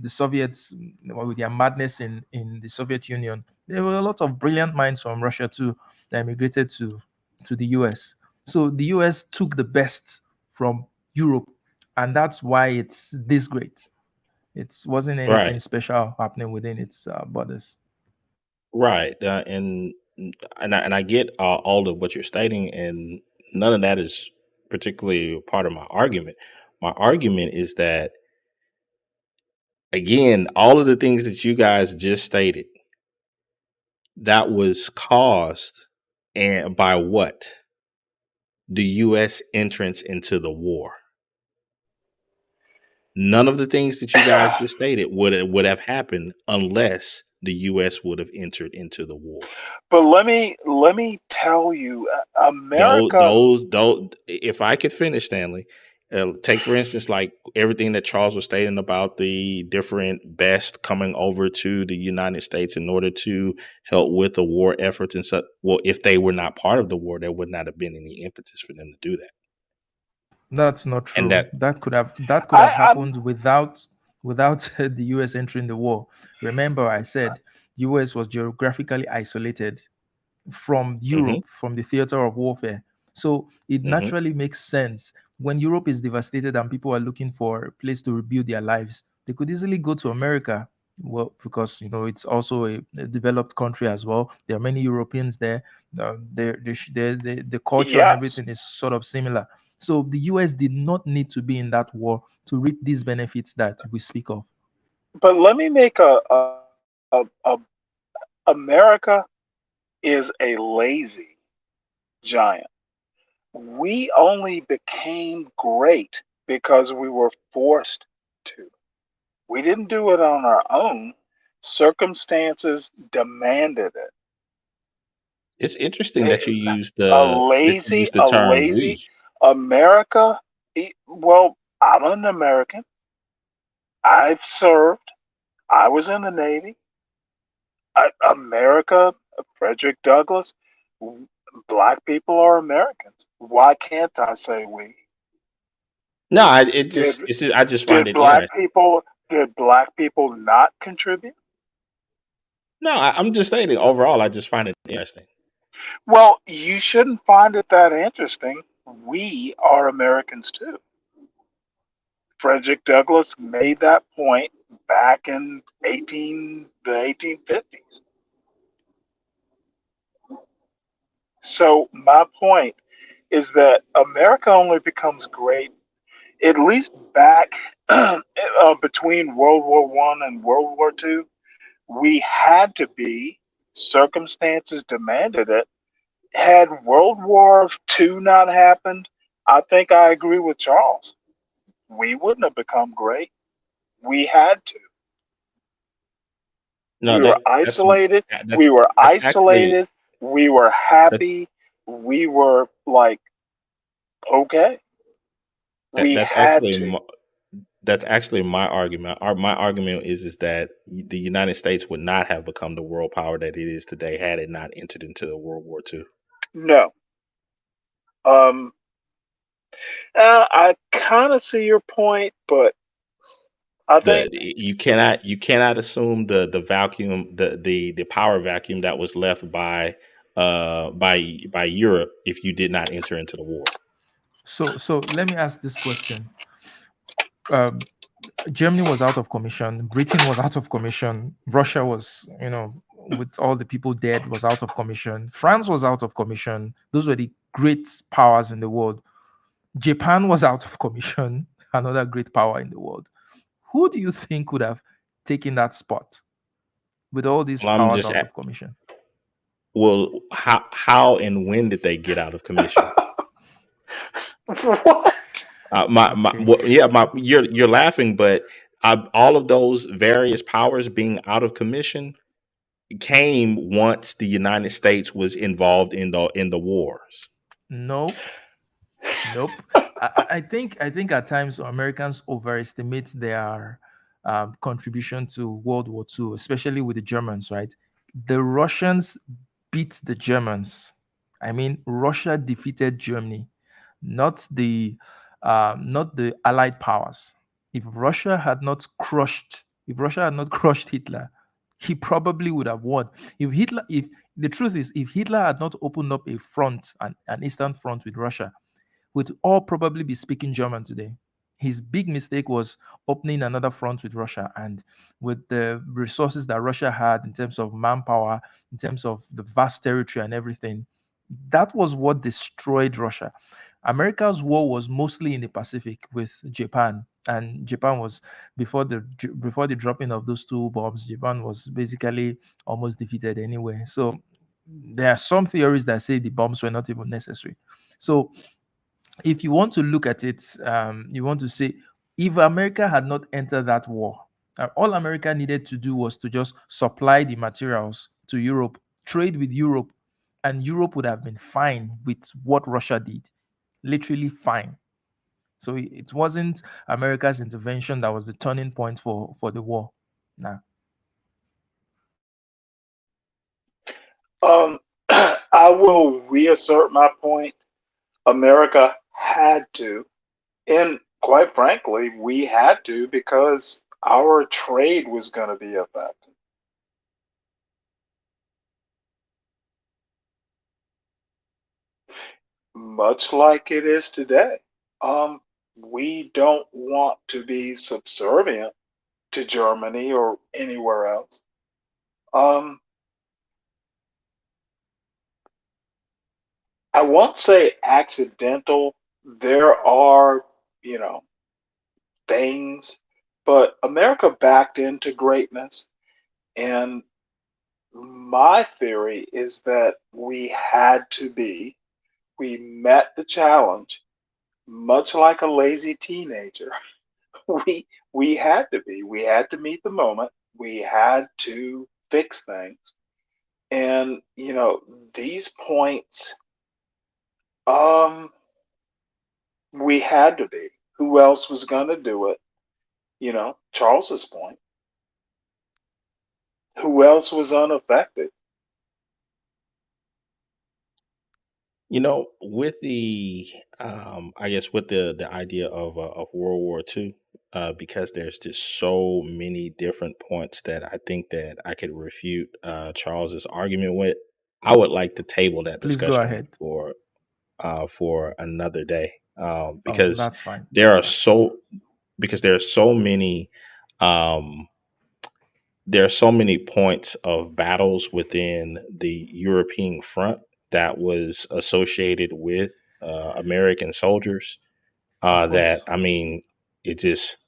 Soviets, with their madness in the Soviet Union. There were a lot of brilliant minds from Russia too that immigrated to the US. So the US took the best from Europe, and that's why it's this great. It wasn't anything Right, special happening within its borders. right, and I get all of what you're stating, and none of that is particularly a part of my argument. My argument is that, again, all of the things that you guys just stated, that was caused and by what? The U.S. entrance into the war. None of the things that you guys just stated would have happened unless the U.S. would have entered into the war. But let me tell you, America. Those, if I could finish, Stanley, take for instance, like everything that Charles was stating about the different best coming over to the United States in order to help with the war efforts and such. Well, if they were not part of the war, there would not have been any impetus for them to do that. That's not And true. that That could have I'm. happened without the US entering the war. Remember, I said US was geographically isolated from hmm Europe, from the theater of warfare. So it hmm naturally makes sense when Europe is devastated and people are looking for a place to rebuild their lives. They could easily go to America. Well, because it's also a developed country as well. There are many Europeans there. The culture and Yes, everything is sort of similar. So the US did not need to be in that war to reap these benefits that we speak of. but let me make a America is a lazy giant. We only became great because we were forced to. We didn't do it on our own. Circumstances demanded it. it's interesting Eh, that you use A use lazy, the a term lazy "we." America. Well, I'm an American. I've served. I was in the Navy. America, Frederick Douglass. Black people are Americans. Why can't I say we? No, Did I just find did it black interesting. people did black people not contribute? No, I'm just stating overall. I just find it interesting. Well, you shouldn't find it that interesting. We are Americans too. Frederick Douglass made that point back in 1850s. So my point is that America only becomes great, at least back between World War One and World War Two. We had to be. Circumstances demanded it. Had World War Two not happened, I think I agree with Charles. We wouldn't have become great. We had to. No, We were that's isolated. that's We were that's actually isolated. We were that happy. We were like, okay. That We that's had actually to. my, that's actually my argument. My argument is that the United States would not have become the world power that it is today had it not entered into the World War II. No. Um, I kind of see your point, but I The think you cannot assume the vacuum the power vacuum that was left by Europe if you did not enter into the war. So let me ask this question. Um, Germany was out of commission. Britain was out of commission. Russia was, with all the people dead, was out of commission. France was out of commission. Those were the great powers in the world. Japan was out of commission. Another great power in the world. Who do you think would have taken that spot with all these Well, I'm powers just out at, of commission? well, how and when did they get out of commission? what? Okay. You're laughing, but all of those various powers being out of commission came once the United States was involved in the wars. Nope. Nope. I think at times Americans overestimate their contribution to World War II, especially with the Germans, right? The Russians beat the Germans. I mean, Russia defeated Germany, not the Allied powers. If Russia had not crushed Hitler, he probably would have won. If the truth is, if Hitler had not opened up a front, an eastern front with Russia, would all probably be speaking German today. His big mistake was opening another front with Russia, and with the resources that Russia had in terms of manpower, in terms of the vast territory and everything, that was what destroyed Russia. America's war was mostly in the Pacific with Japan, and Japan was before the dropping of those two bombs. Japan was basically almost defeated anyway. So there are some theories that say the bombs were not even necessary. So if you want to look at it, you want to say if America had not entered that war, all America needed to do was to just supply the materials to Europe, trade with Europe, and Europe would have been fine with what Russia did. Literally fine. So it wasn't America's intervention that was the turning point for the war. Nah. Um, I will reassert my point. America had to, and quite frankly, we had to because our trade was going to be affected, much like it is today. Um, we don't want to be subservient to Germany or anywhere else. Um, I won't say accidental. There are, you know, things, but America backed into greatness. And my theory is that we met the challenge, much like a lazy teenager. We we had to be. We had to meet the moment. We had to fix things. And these points, um, we had to be. Who else was gonna do it? Charles's point. Who else was unaffected? With I guess with the idea of World War II, because there's just so many different points that I think that I could refute Charles's argument with. I would like to table that Please go discussion ahead. for another day, Oh, because that's fine. there are so because there are so many um, there are so many points of battles within the European front that was associated with American soldiers. Of That course. I mean, it just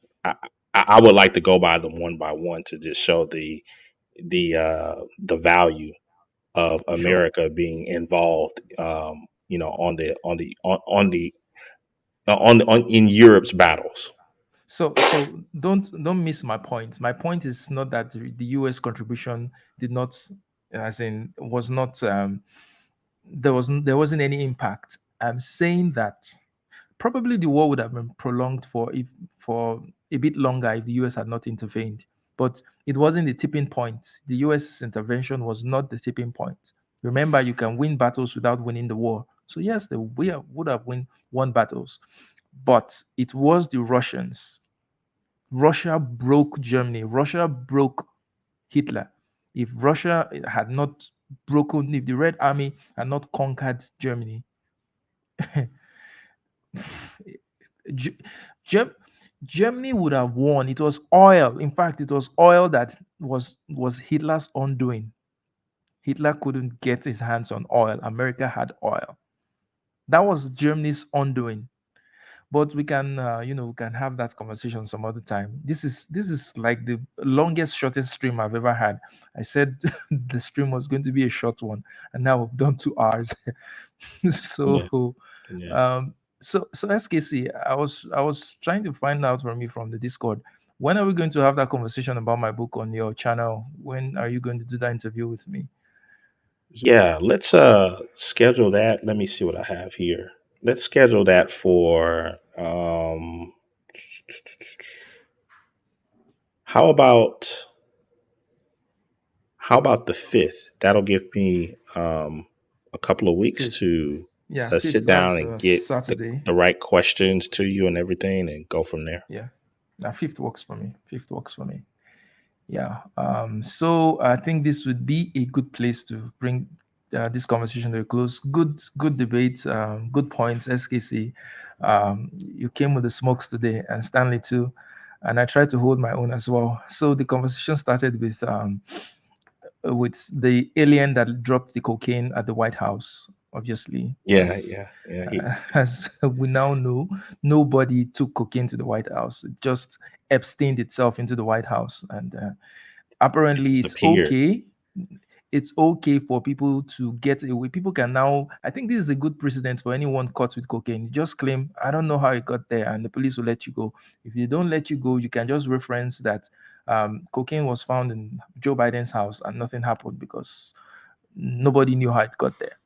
I would like to go by one to just show the value of Sure. America being involved. On in Europe's battles. So don't miss my point. My point is not that the US contribution did not, as in, was not, there wasn't any impact. I'm saying that Probably the war would have been prolonged for a bit longer if the US had not intervened. But it wasn't the tipping point. The US's intervention was not the tipping point. Remember, you can win battles without winning the war. So yes, would have won battles, but it was the Russians. Russia broke Germany. Russia broke Hitler. If Russia had not broken, if the Red Army had not conquered Germany, Ge- Gem- Germany would have won. It was oil. In fact, it was oil that was Hitler's undoing. Hitler couldn't get his hands on oil. America had oil. That was Germany's undoing. But we can, we can have that conversation some other time. This is like the longest, shortest stream I've ever had. I said the stream was going to be a short one, and now we've done 2 hours. Yeah, so yeah. so SKC, I was trying to find out from you from the Discord. When are we going to have that conversation about my book on your channel? When are you going to do that interview with me? Yeah, let's schedule that. Let me see what I have here. Let's schedule that for how about the 5th? That'll give me a couple of weeks Fifth. to Yeah, sit fifth. down That's and get Saturday. the right questions to you and everything and go from there. Yeah. Fifth works for me. Fifth works for me. Yeah. So I think this would be a good place to bring this conversation to a close. Good debate. Good points, SKC. You came with the smokes today, and Stanley too. And I tried to hold my own as well. So the conversation started with the alien that dropped the cocaine at the White House. Obviously, Yeah, yeah, yeah. as we now know, nobody took cocaine to the White House. It just abstained itself into the White House, and It apparently it's disappeared. okay. It's okay for people to get away. People can now. I think this is a good precedent for anyone caught with cocaine. You just claim, I don't know how it got there, and the police will let you go. If they don't let you go, you can just reference that cocaine was found in Joe Biden's house and nothing happened because nobody knew how it got there.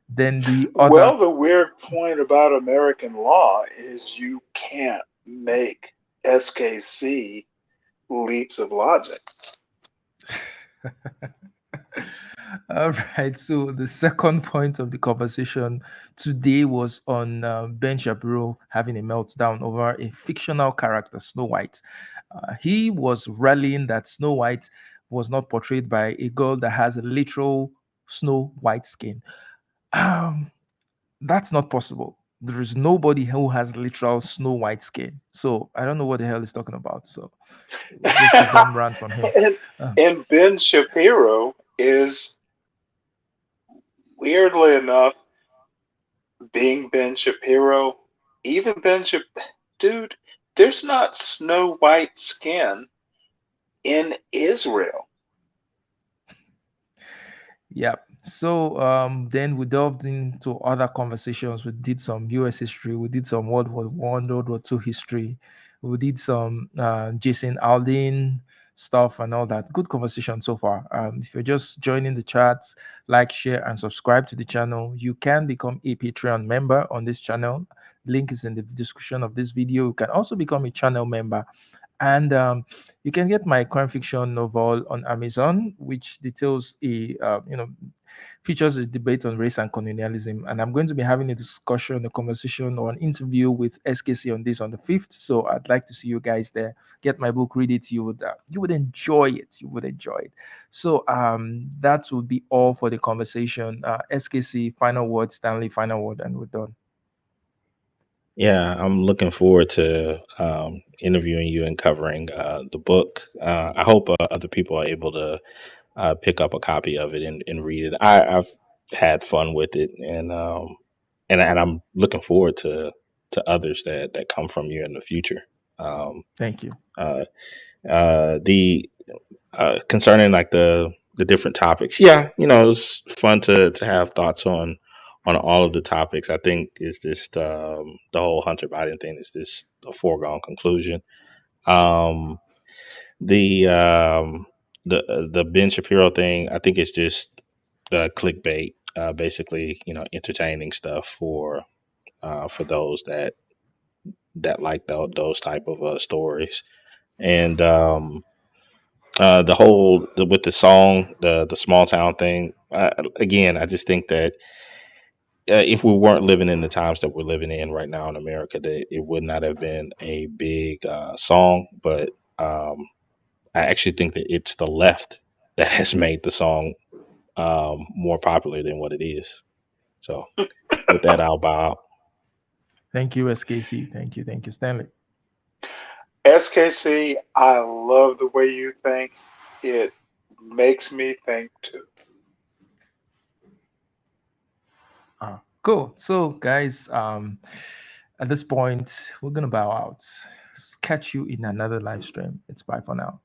Then the other, Well, the weird point about American law is you can't make SKC leaps of logic. all right. So the second point of the conversation today was on Ben Shapiro having a meltdown over a fictional character, Snow White. He was rallying that Snow White was not portrayed by a girl that has a literal snow white skin. Um, that's not possible. There is nobody who has literal snow white skin. So I don't know what the hell he's talking about. So just a dumb rant from him. and, Uh, and Ben Shapiro is, weirdly enough, being Ben Shapiro, even dude, there's not snow white skin in Israel. Yeah. So then we delved into other conversations. We did some U.S. history. We did some World War One, World War Two history. We did some Jason Aldean stuff and all that. Good conversation so far. If you're just joining the chats, like, share, and subscribe to the channel. You can become a Patreon member on this channel. Link is in the description of this video. You can also become a channel member, and you can get my crime fiction novel on Amazon, which details features a debate on race and colonialism. And I'm going to be having a discussion, a conversation, or an interview with SKC on this on the 5th. So I'd like to see you guys there. Get my book, read it. You would enjoy it. You would enjoy it. So that would be all for the conversation. SKC, final word. Stanley, final word, and we're done. Yeah, I'm looking forward to interviewing you and covering the book. I hope other people are able to pick up a copy of it and read it. I've had fun with it, and I'm looking forward to others that come from you in the future. Um, Thank you. uh, the Concerning like the different topics, yeah, it's fun to have thoughts on all of the topics. I think it's just the whole Hunter Biden thing is just a foregone conclusion. Um, the um, the Ben Shapiro thing, I think it's just clickbait, basically, entertaining stuff for those that that like those type of stories. And with the song, the small town thing. Again, I just think that if we weren't living in the times that we're living in right now in America, that it would not have been a big song. But I actually think that it's the left that has made the song more popular than what it is. So with that, I'll bow out. Thank you, SKC. Thank you, Stanley. SKC, I love the way you think. It makes me think too. Cool. So, guys, at this point, we're gonna bow out. Catch you in another live stream. It's bye for now.